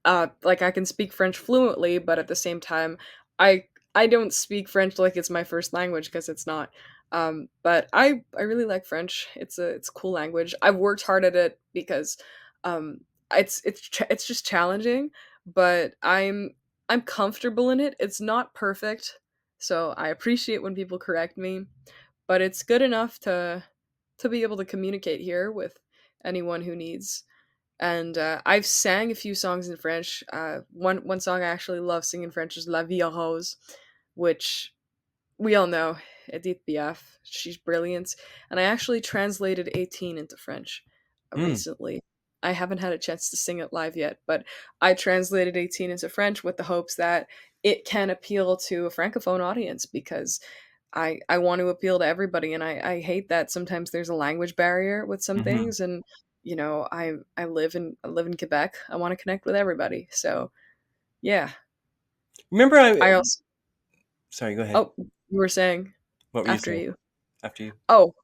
like I can speak French fluently, but at the same time, I I don't speak French like it's my first language because it's not. But I really like French. It's a cool language. I've worked hard at it because um, it's just challenging, but I'm comfortable in it. It's not perfect, so I appreciate when people correct me, but it's good enough to be able to communicate here with anyone who needs. And I've sang a few songs in French. One song I actually love singing in French is La Vie en Rose, which we all know Edith Piaf. She's brilliant, and I actually translated 18 into French mm, recently. I haven't had a chance to sing it live yet, but I translated 18 into French with the hopes that it can appeal to a francophone audience because I want to appeal to everybody, and I hate that sometimes there's a language barrier with some hmm. things. And I live in Quebec. I want to connect with everybody. So yeah. Remember, I also sorry, go ahead. Oh, you were saying What were you after saying you. after you? Oh,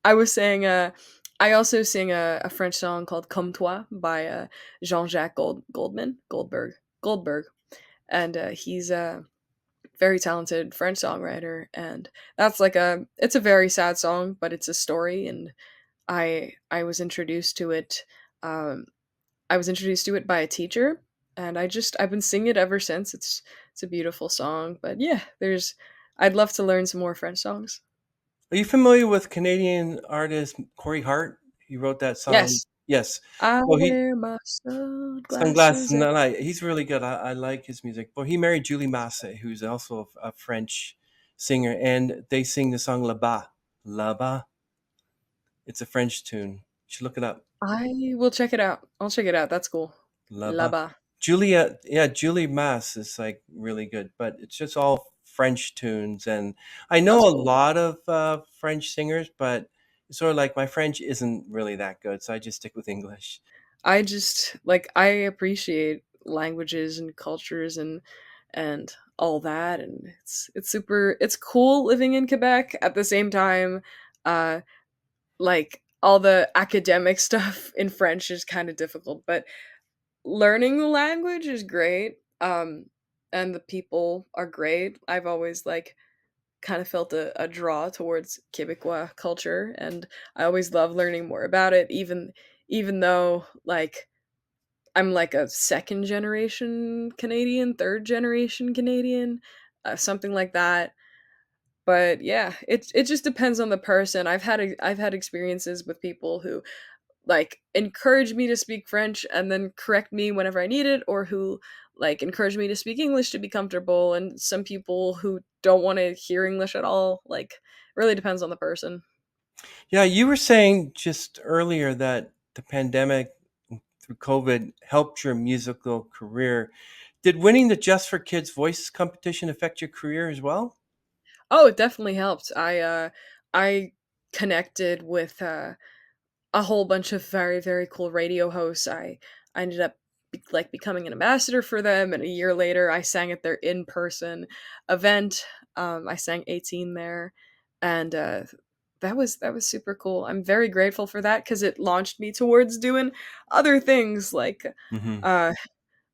I was saying I also sing a French song called Comme Toi by Jean-Jacques Goldberg, and he's a very talented French songwriter. And that's like it's a very sad song, but it's a story. And I was introduced to it. Um, I was introduced to it by a teacher, and I've been singing it ever since. It's a beautiful song. But yeah, there's I'd love to learn some more French songs. Are you familiar with Canadian artist Corey Hart? He wrote that song. Yes, Yes. I Well, he wear my Sunglasses. sunglasses. No, no, he's really good. I like his music. But he married Julie Masse, who's also a French singer, and they sing the song Là-bas. Là-bas. It's a French tune. You should look it up. I will check it out. I'll check it out. That's cool. Là-bas. Là-bas. Julia, yeah, Julie Masse is like really good, but it's just all French tunes. And I know That's a cool. lot of French singers, but it's sort of like my French isn't really that good, so I just stick with English. I just like I appreciate languages and cultures and all that, and it's cool living in Quebec. At the same time, uh like all the academic stuff in French is kind of difficult, but learning the language is great. And the people are great. I've always like kind of felt a draw towards Quebecois culture, and I always love learning more about it, even though like I'm like a second generation Canadian, third generation Canadian, something like that. But yeah, it just depends on the person. I've had experiences with people who like encourage me to speak French and then correct me whenever I need it, or who like encourage me to speak English to be comfortable, and some people who don't want to hear English at all. Like, really depends on the person. Yeah, you were saying just earlier that the pandemic through COVID helped your musical career. Did winning the Just for Kids Voices competition affect your career as well? Oh, it definitely helped. I connected with a whole bunch of very, very cool radio hosts. I ended up like becoming an ambassador for them, and a year later I sang at their in-person event. I sang 18 there, and that was super cool. I'm very grateful for that because it launched me towards doing other things. Like Hmm. uh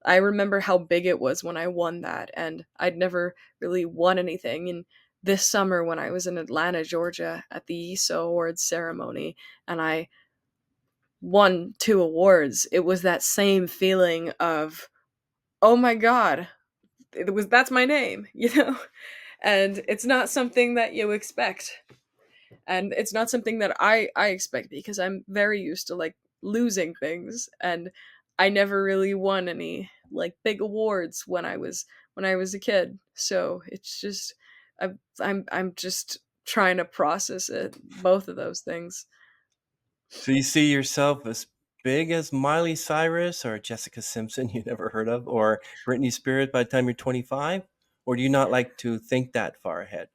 I remember how big it was when I won that, and I'd never really won anything. And this summer when I was in Atlanta, Georgia at the ESO Awards ceremony, and I won two awards, it was that same feeling of, oh my god, that's my name, you know? And it's not something that you expect. And it's not something that I expect because I'm very used to like losing things, and I never really won any like big awards when I was a kid. So it's just I'm just trying to process it, both of those things. So you see yourself as big as Miley Cyrus or Jessica Simpson you never heard of, or Britney Spears by the time you're 25? Or do you not like to think that far ahead?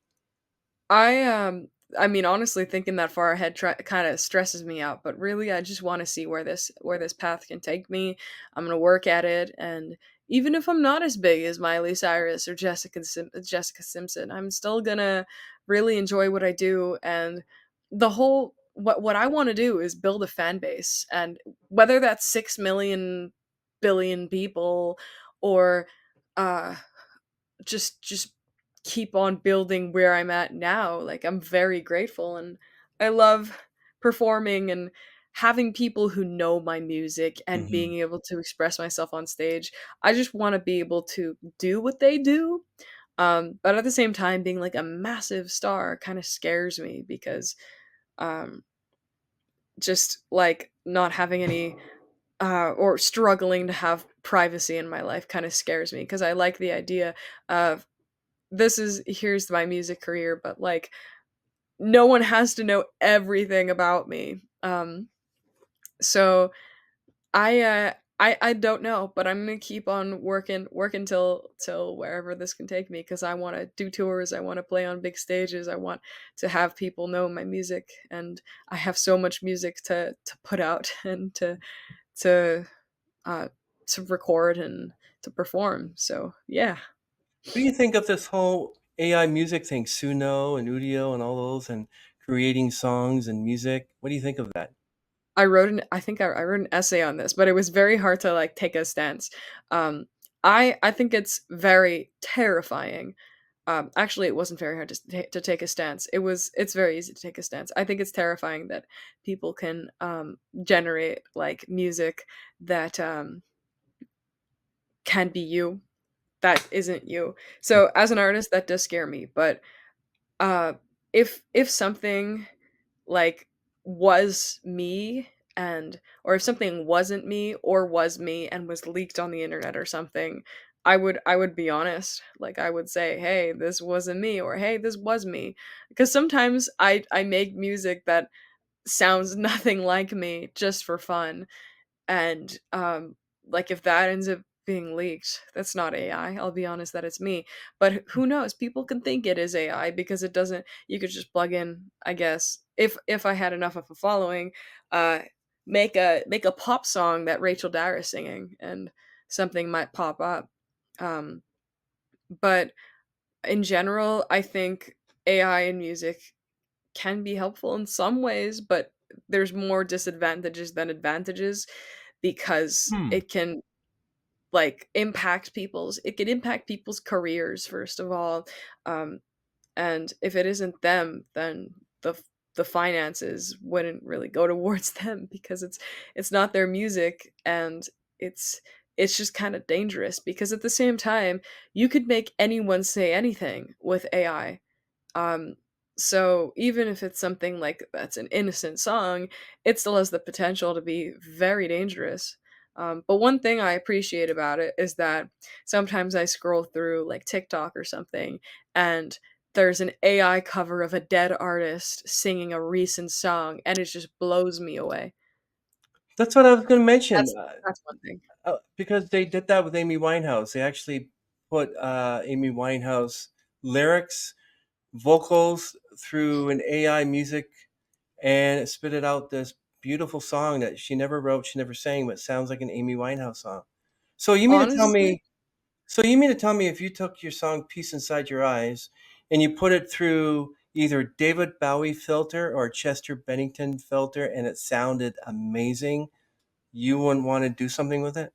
I mean, honestly, thinking that far ahead kind of stresses me out, but really I just want to see where this path can take me. I'm going to work at it, and even if I'm not as big as Miley Cyrus or Jessica Simpson, I'm still going to really enjoy what I do. And the whole what I want to do is build a fan base, and whether that's 6 million billion people, or uh just keep on building where I'm at now. Like, I'm very grateful, and I love performing and having people who know my music and Hmm. being able to express myself on stage. I just want to be able to do what they do. But at the same time, being like a massive star kind of scares me because um, just like not having any or struggling to have privacy in my life kind of scares me because I like the idea of this is here's my music career, but like no one has to know everything about me. So I don't know, but I'm gonna keep on working till wherever this can take me because I want to do tours. I want to play on big stages. I want to have people know my music, and I have so much music to put out and to uh to record and to perform. So yeah. What do you think of this whole AI music thing, Suno and Udio and all those, and creating songs and music? What do you think of that? I think I wrote an essay on this, but it was very hard to like take a stance. I think it's very terrifying. Actually, it wasn't very hard to take a stance. It's very easy to take a stance. I think it's terrifying that people can generate like music that can be you, that isn't you. So as an artist, that does scare me. But uh, if something like was me, and or if something wasn't me or was me and was leaked on the internet or something, I would be honest. Like, I would say, hey, this wasn't me, or hey, this was me. Because sometimes I make music that sounds nothing like me just for fun, and like if that ends up being leaked, that's not AI. I'll be honest that it's me. But who knows? People can think it is AI because it doesn't. You could just plug in, I guess, if I had enough of a following, uh make a pop song that Rachel Dara is singing, and something might pop up. um but in general, I think AI in music can be helpful in some ways, but there's more disadvantages than advantages because Hmm. it can impact people's careers, first of all. um and if it isn't them, then the finances wouldn't really go towards them because it's not their music, and it's it's just kind of dangerous because at the same time you could make anyone say anything with AI. um, so even if it's something like that's an innocent song, it still has the potential to be very dangerous. But one thing I appreciate about it is that sometimes I scroll through like TikTok or something, and there's an AI cover of a dead artist singing a recent song, and it just blows me away. That's what I was going to mention. That's one thing. Because they did that with Amy Winehouse. They actually put Amy Winehouse lyrics, vocals through an AI music, and it spit it out this beautiful song that she never wrote, she never sang, but sounds like an Amy Winehouse song. So you mean to tell Honestly, me? So you mean to tell me if you took your song "Peace Inside Your Eyes" and you put it through either David Bowie filter or Chester Bennington filter, and it sounded amazing, you wouldn't want to do something with it?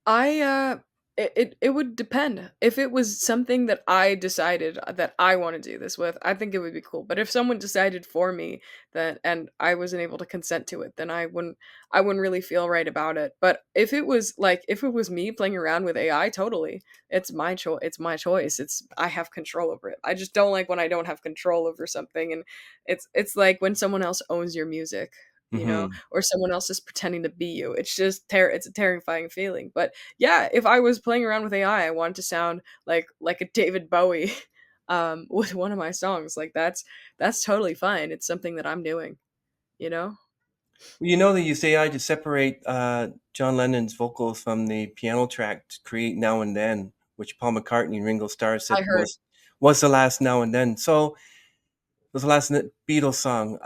I it would depend. If it was something that I decided that I want to do this with, I think it would be cool. But if someone decided for me that and I wasn't able to consent to it, then I wouldn't really feel right about it. But if it was me playing around with AI, totally. It's my choice. It's I have control over it. I just don't like when I don't have control over something, and it's like when someone else owns your music, Hmm. or someone else is pretending to be you. It's a terrifying feeling. But yeah, if I was playing around with AI, I want to sound like a David Bowie with one of my songs. Like that's totally fine. It's something that I'm doing, you know? Well, you know they use AI to separate John Lennon's vocals from the piano track to create "Now and Then," which Paul McCartney and Ringo Starr I said heard. was the last "Now and Then." So it was the last Beatles song.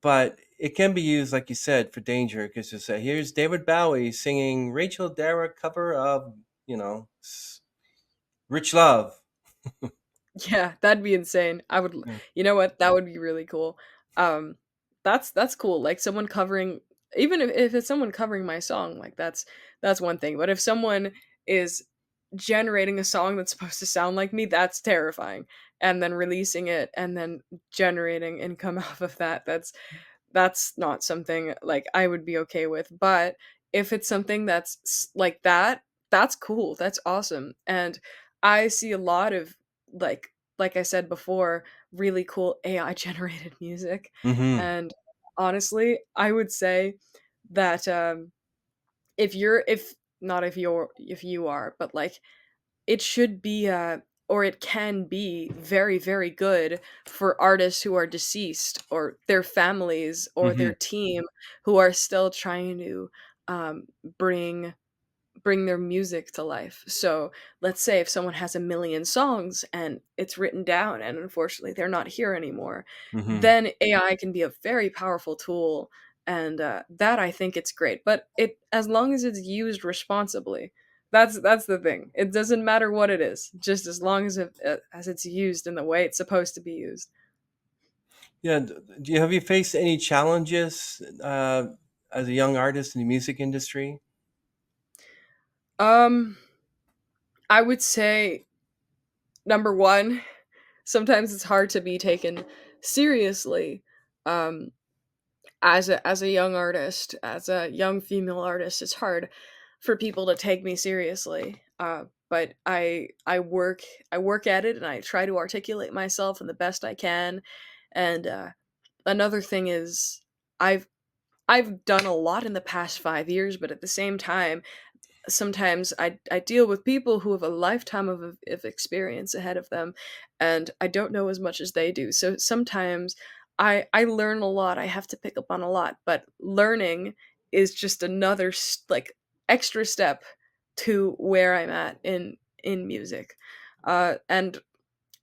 But it can be used, like you said, for danger because you say, "Here's David Bowie singing Rachel Dara cover of you know Rich Love." Yeah, that'd be insane. Yeah. You know what? That would be really cool. Um, that's cool. Like someone covering, even if it's someone covering my song, like that's one thing. But if someone is generating a song that's supposed to sound like me, that's terrifying. And then releasing it and then generating income off of that, that's not something like I would be okay with. But if it's something like that, that's cool. That's awesome. And I see a lot of like like I said before, really cool AI generated music. Mm-hmm. And honestly, I would say that if not if you are, but like it should be or it can be very very good for artists who are deceased or their families or Mm-hmm. their team who are still trying to um, bring bring their music to life. So let's say if someone has a million songs and it's written down and unfortunately they're not here anymore, Mm-hmm. then AI can be a very powerful tool, and that I think it's great. But it as long as it's used responsibly, that's the thing. It doesn't matter what it is, just as long as it's used in the way it's supposed to be used. Yeah. Have you faced any challenges as a young artist in the music industry? Um, I would say number one, sometimes it's hard to be taken seriously. Um, as a young artist, as a young female artist, it's hard for people to take me seriously. But I work at it and I try to articulate myself in the best I can. And another thing is I've I've done a lot in the past 5 years, but at the same time, sometimes I deal with people who have a lifetime of experience ahead of them, and I don't know as much as they do. So sometimes I learn a lot. I have to pick up on a lot, but learning is just another like extra step to where I'm at in music. And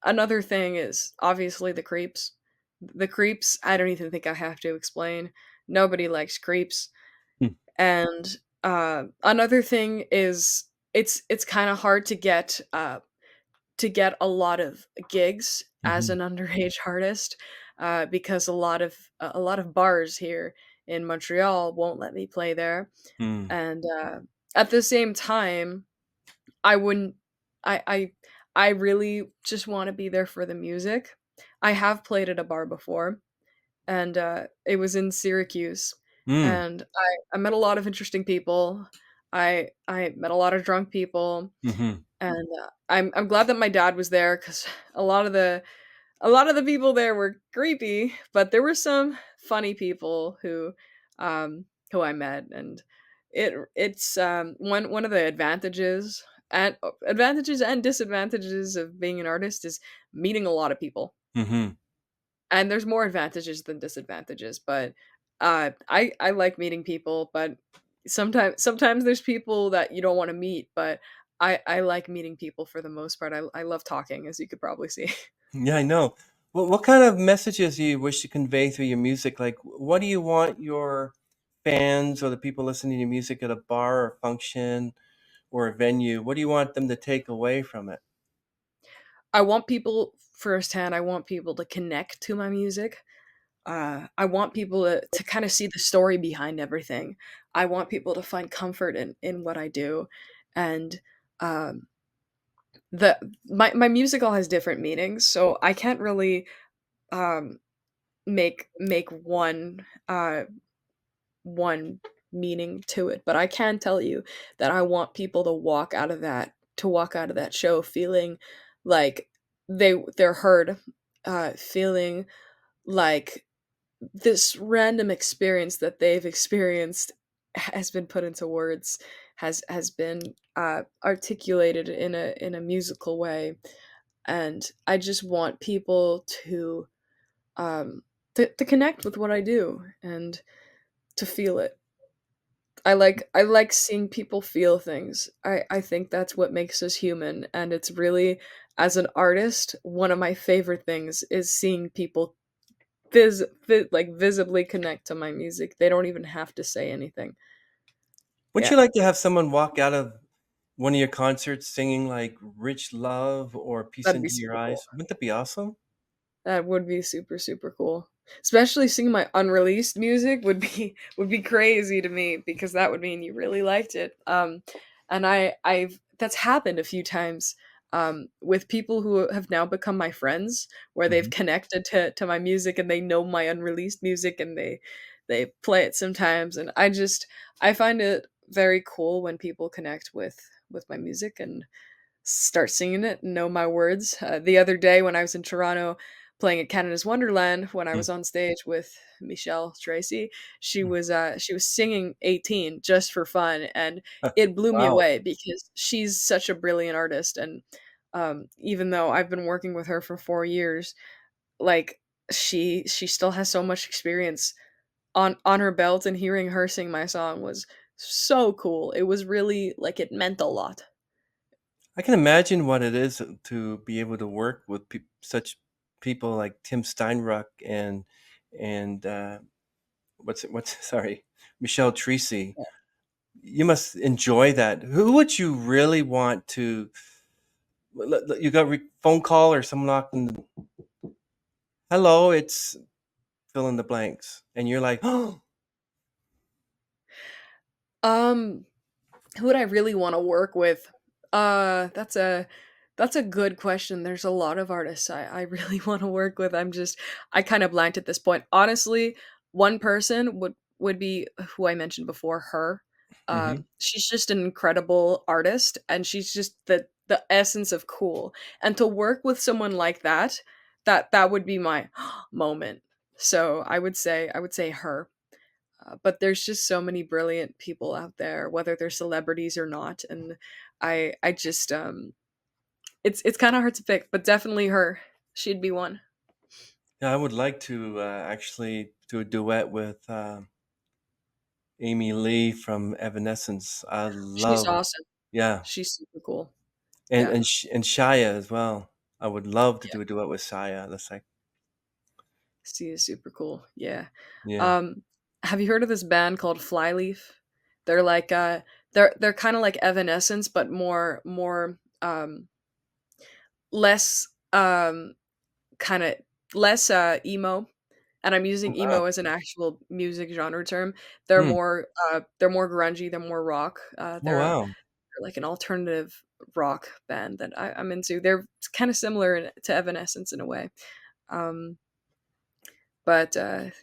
another thing is obviously the creeps. The creeps, I don't even think I have to explain. Nobody likes creeps. Hmm. And another thing is it's kind of hard to get a lot of gigs as Mm-hmm. an underage artist, because a lot of bars here in Montreal won't let me play there. Mm. And at the same time, I wouldn't. I I really just want to be there for the music. I have played at a bar before, and it was in Syracuse, Mm. and I met a lot of interesting people. I met a lot of drunk people, Mm-hmm. and I'm glad that my dad was there because a lot of the a lot of the people there were creepy, but there were some funny people who I met, and it's one of the advantages and disadvantages of being an artist is meeting a lot of people, Mm-hmm. and there's more advantages than disadvantages. But I like meeting people, but sometimes there's people that you don't want to meet, but I like meeting people for the most part. I love talking, as you could probably see. Yeah, I know. What kind of messages do you wish to convey through your music? Like, what do you want your fans or the people listening to your music at a bar or function or a venue? What do you want them to take away from it? I want people firsthand. I want people to connect to my music. I want people to kind of see the story behind everything. I want people to find comfort in what I do, and um, the my music all has different meanings, so I can't really um, make one meaning to it, but I can tell you that I want people to walk out of that show feeling like they're heard, feeling like this random experience that they've experienced has been put into words, has been articulated in a musical way, and I just want people um, to connect with what I do and to feel it. I like seeing people feel things. I think that's what makes us human, and it's really, as an artist, one of my favorite things is seeing people like visibly connect to my music. They don't even have to say anything. Would you Yeah, like to have someone walk out of one of your concerts singing like "Rich Love" or "Peace that'd be into Your super cool. Eyes"? Wouldn't that be awesome? That would be super, super cool. Especially singing my unreleased music would be would be crazy to me because that would mean you really liked it. And I've that's happened a few times with people who have now become my friends, where they've Mhm. connected to my music and they know my unreleased music and they play it sometimes. And I find it very cool when people connect with my music and start singing it and know my words. The other day when I was in Toronto playing at Canada's Wonderland, when I Mm. was on stage with Michelle Tracy, she was singing 18 just for fun, and it blew me Wow. away because she's such a brilliant artist. And even though I've been working with her for 4 years, like she still has so much experience on her belt, and hearing her sing my song was so cool. It was really like it meant a lot. I can imagine what it is to be able to work with such people like Tim Steinruck and what's sorry, Michelle Treacy. You must enjoy that. Who would you really want to? You got phone call or someone knocking. Hello, it's fill in the blanks, and you're like, oh, Um, who would I really want to work with? That's a good question. There's a lot of artists I really want to work with. I kind of blanked at this point. Honestly, one person would be who I mentioned before, her. hmm. She's just an incredible artist, and she's just the essence of cool. And to work with someone like that, that would be my moment. So I would say her. But there's just so many brilliant people out there, whether they're celebrities or not, and I just it's kind of hard to pick, but definitely her. She'd be one. Yeah, I would like to actually do a duet with Amy Lee from Evanescence. I She's love, awesome. yeah, She's super cool. and Yeah, and Shia as well. I would love to yeah. do a duet with Shia. That's like, She is super cool. Yeah. yeah. Um, have you heard of this band called Flyleaf? They're like they're kind of like Evanescence, but more less kind of less emo, and I'm Oh, using wow. emo as an actual music genre term. Hmm. They're more grungy, they're more rock. Oh, wow. They're like an alternative rock band that I'm into. They're kind of similar to Evanescence in a way. Um, but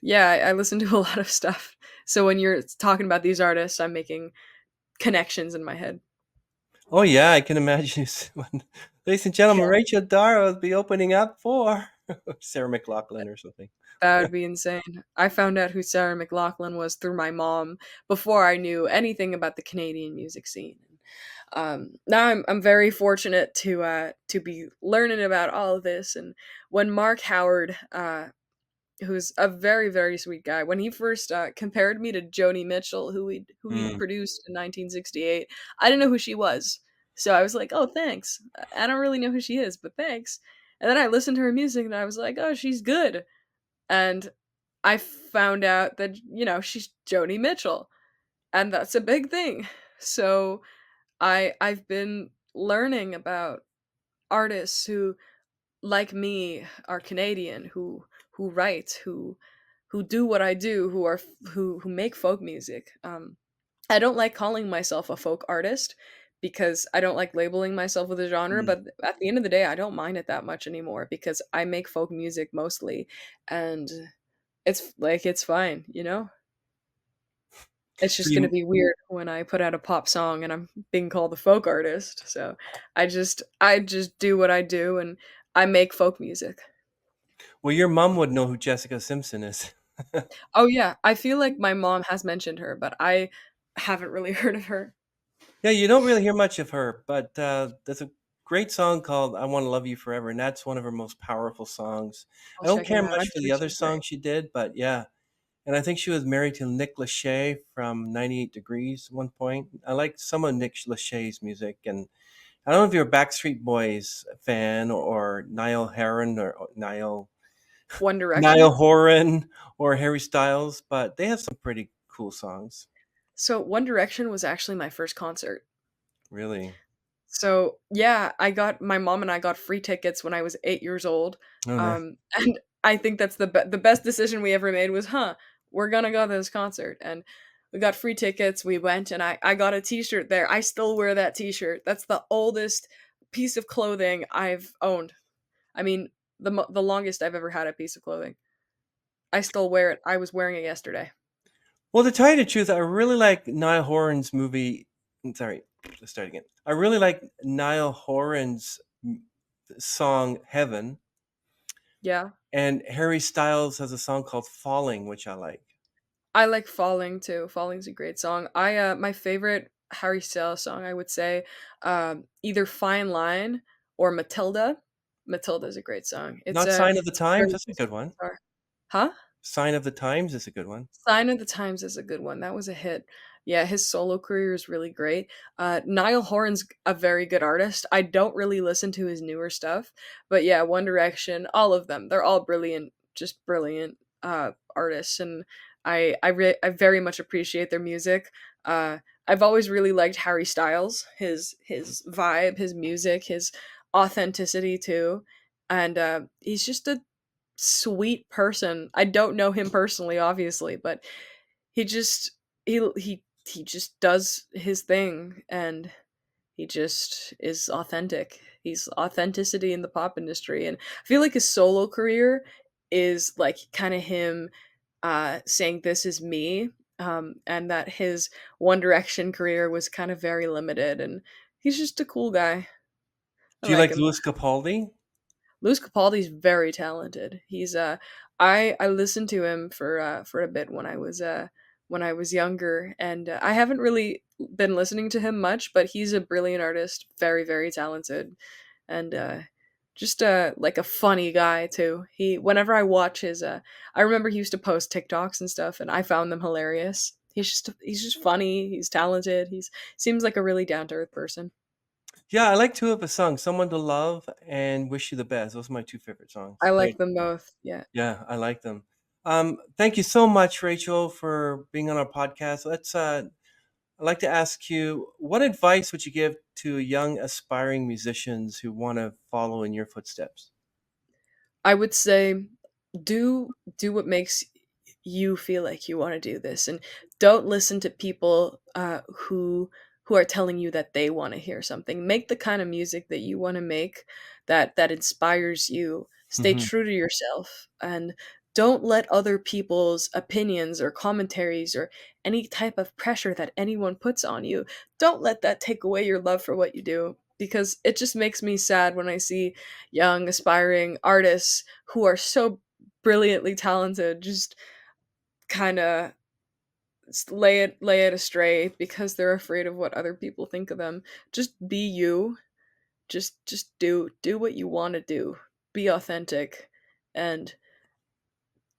yeah, I listen to a lot of stuff. So when you're talking about these artists, I'm making connections in my head. Oh, yeah, I can imagine ladies and gentlemen, Yeah, Rachel Dara will be opening up for Sarah McLachlan or something. that would be insane. I found out who Sarah McLachlan was through my mom before I knew anything about the Canadian music scene. Now I'm very fortunate to be learning about all of this. And when Mark Howard, who's a very very sweet guy, when he first compared me to Joni Mitchell, who he Mm. produced in 1968, I didn't know who she was. So I was like, oh, thanks. I don't really know who she is, but thanks. And then I listened to her music and I was like, oh, she's good. And I found out that she's Joni Mitchell, and that's a big thing. So I've been learning about artists who, like me, are Canadian, who write, who do what I do, who make folk music. I don't like calling myself a folk artist because I don't like labeling myself with a genre, Mm. but at the end of the day, I don't mind it that much anymore because I make folk music mostly, and it's like it's fine, you know? It's So just gonna you be weird when I put out a pop song and I'm being called a folk artist. So I just do what I do and I make folk music. well, your mom would know who Jessica Simpson is. Oh yeah, I feel like my mom has mentioned her, but I haven't really heard of her. Yeah, you don't really hear much of her, but there's a great song called "I Want to Love You Forever," and that's one of her most powerful songs. I'll I don't check it care out. I'm much for sure the other she's great. songs she did, but yeah. And I think she was married to Nick Lachey from 98 Degrees at one point. I like some of Nick Lachey's music, and I don't know if you're a Backstreet Boys fan or Niall Horan or One Direction. Niall Horan or Harry Styles, but they have some pretty cool songs. So One Direction was actually my first concert. Really. So, yeah, I got my mom and I got free tickets when I was 8 years old, Oh, nice. and I think that's the best decision we ever made was, "Huh, we're gonna go to this concert," and we got free tickets, we went, and I got a T-shirt there. I still wear that T-shirt. That's the oldest piece of clothing I've owned. I mean, the longest I've ever had a piece of clothing. I still wear it. I was wearing it yesterday. Well, to tell you the truth, I really like Niall Horan's movie. Sorry, let's start again. I really like Niall Horan's song "Heaven," Yeah. and Harry Styles has a song called "Falling," which I like. I like Falling too. Falling's a great song. My favorite Harry Styles song, I would say, either Fine Line or Matilda. Matilda's a great song. Not "Sign of the It's a Times." very That's a good one. guitar. Huh? "Sign of the Times" is a good one. Sign of the Times is a good one. That was a hit. Yeah, his solo career is really great. Niall Horan's a very good artist. I don't really listen to his newer stuff, but yeah, One Direction, all of them, they're all brilliant, just brilliant artists, and I very much appreciate their music. Uh, I've always really liked Harry Styles, his vibe, his music, his authenticity too, and he's just a sweet person. I don't know him personally, obviously, but he just he just does his thing and he just is authentic. He's authenticity in the pop industry and I feel like his solo career is like kind of him saying this is me and that his One Direction career was kind of very limited and he's just a cool guy. I Do you like like him. Louis Capaldi? Louis Capaldi's very talented. He's I listened to him for a bit when I was younger and I haven't really been listening to him much, but he's a brilliant artist, very talented and just like a funny guy too. He whenever I watch his I remember he used to post TikToks and stuff and I found them hilarious. He's just funny, he's talented. He's seems like a really down to earth person. Yeah, I like two of his songs, "Someone to Love" and "Wish You the Best." Those are my two favorite songs. I like They them both. Yeah. Yeah, I like them. Thank you so much, Rachel, for being on our podcast. I'd like to ask you, what advice would you give to young aspiring musicians who want to follow in your footsteps? I would say do what makes you feel like you want to do this and don't listen to people who are telling you that they want to hear something. Make the kind of music that you want to make that inspires you. Stay Hmm. true to yourself and don't let other people's opinions or commentaries or any type of pressure that anyone puts on you, don't let that take away your love for what you do because it just makes me sad when I see young aspiring artists who are so brilliantly talented just kind of lay it astray because they're afraid of what other people think of them. Just be you. Just do what you want to do. Be authentic and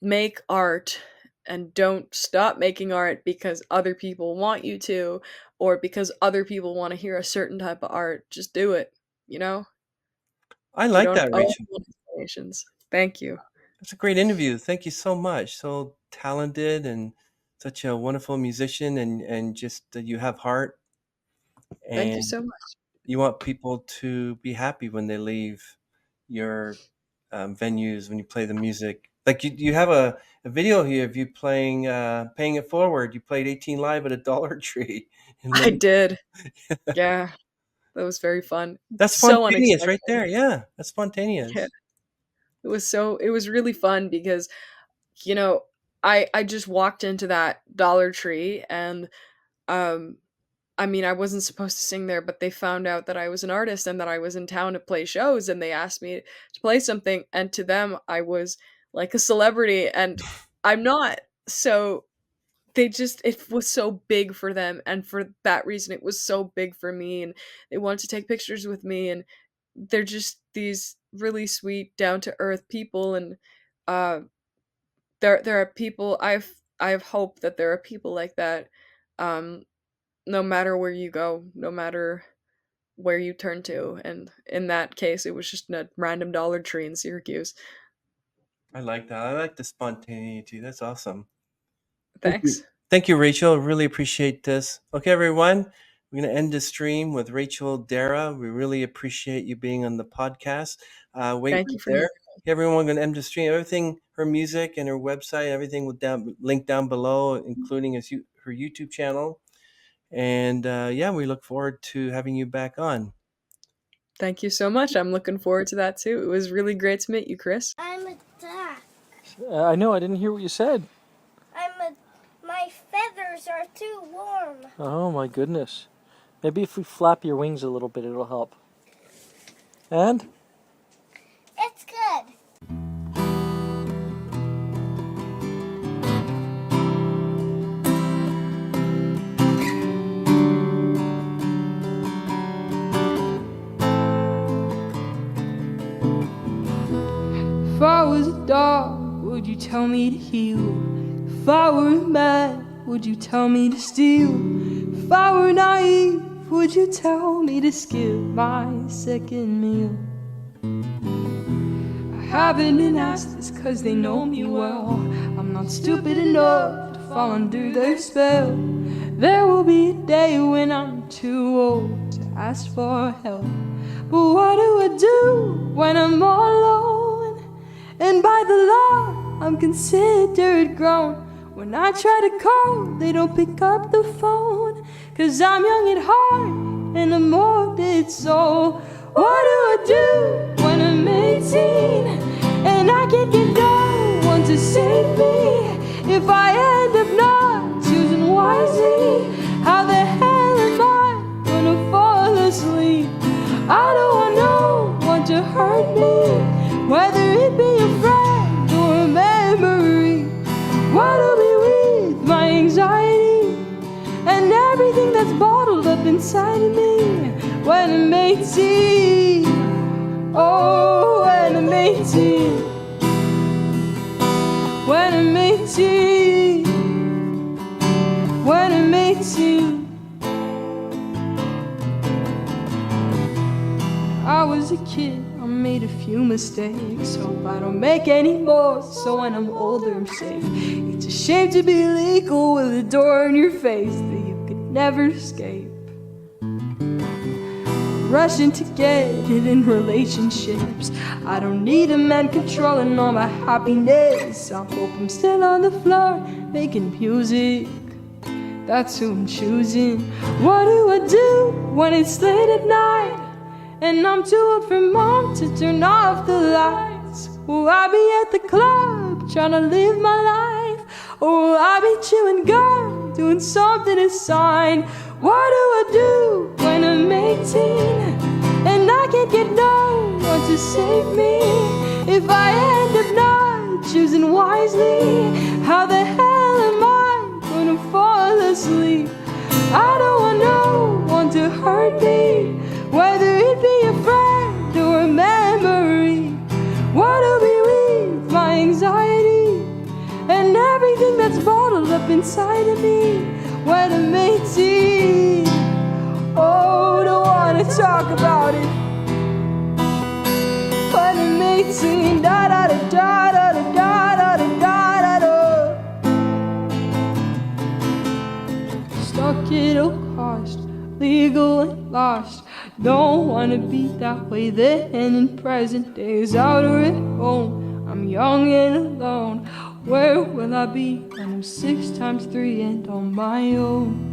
make art and don't stop making art because other people want you to or because other people want to hear a certain type of art. Just do it, you know? I You like don't that, owe Rachel. anyone explanations. Thank you. That's a great interview. Thank you so much. So talented and such a wonderful musician, and just you have heart, Thank you and so much. you want people to be happy when they leave your venues when you play the music. Like you have a video here of you playing, paying it forward. You played 18 Live at a Dollar Tree in I Liverpool. did. Yeah. That was very fun. That's So spontaneous unexpected. right there. Yeah, that's Yeah. spontaneous. It was really fun because, you know, I just walked into that Dollar Tree and um I mean, I wasn't supposed to sing there, but they found out that I was an artist and that I was in town to play shows, and they asked me to play something, and to them I was like a celebrity, and I'm not. So they just it was so big for them, and for that reason it was so big for me, and they wanted to take pictures with me, and they're just these really sweet, down to earth people, and uh there are people I have hope that there are people like that, um no matter where you go, no matter where you turn to. And in that case, it was just a random Dollar Tree in Syracuse. I like that. I like the spontaneity. That's awesome. Thank you. Thanks. Thank you, Rachel. Really appreciate this. Okay, everyone. We're going to end the stream with Rachel Dara. We really appreciate you being on the podcast. Wait Thank right you for there. having Okay, everyone, going to end the stream. Everything, her music and her website, everything will link down below, including her YouTube channel. And yeah, we look forward to having you back on. Thank you so much. I'm looking forward to that too. It was really great to meet you, Chris. I'm a duck. I know, I didn't hear what you said. My feathers are too warm. Oh my goodness. Maybe if we flap your wings a little bit, it'll help. And? It's good. If I was a dog, would you tell me to heel? If I were a man, would you tell me to steal? If I were naive, would you tell me to skip my second meal? I haven't been asked this cause they know me well. I'm not stupid enough to fall under their spell. There will be a day when I'm too old to ask for help. But what do I do when I'm all alone? And by the law, I'm considered grown. When I try to call, they don't pick up the phone. Cause I'm young at heart and a morbid soul. What do I do when I'm 18 and I can't get no one to save me? If I end up not choosing wisely, how the hell am I gonna fall asleep? I don't want no one to hurt me, whether it be a friend or a memory. What'll be with my anxiety and everything that's bottled up inside of me when I'm 18? Oh, when I'm 18. When I'm 18. When I'm 18. I was a kid, I made a few mistakes. Hope I don't make any more, so when I'm older I'm safe. It's a shame to be legal with a door in your face that you could never escape. Rushing to get it in relationships. I don't need a man controlling all my happiness. I hope I'm still on the floor making music. That's who I'm choosing. What do I do when it's late at night and I'm too old for mom to turn off the lights? Will I be at the club trying to live my life? Or will I be chewing gum, doing something to sign? What do I do when I'm 18 and I can't get no one to save me? If I end up not choosing wisely, how the hell am I gonna fall asleep? I don't want no one to hurt me, whether it be a friend or a memory. What'll be with my anxiety and everything that's bottled up inside of me when I'm 18? Oh, don't wanna talk about it. When I'm 18, da da da da da da da da da da. Stuck at a cost, legal and lost. Don't wanna be that way then in present days. Out or at home, I'm young and alone. Where will I be when I'm 6 times 3 and on my own?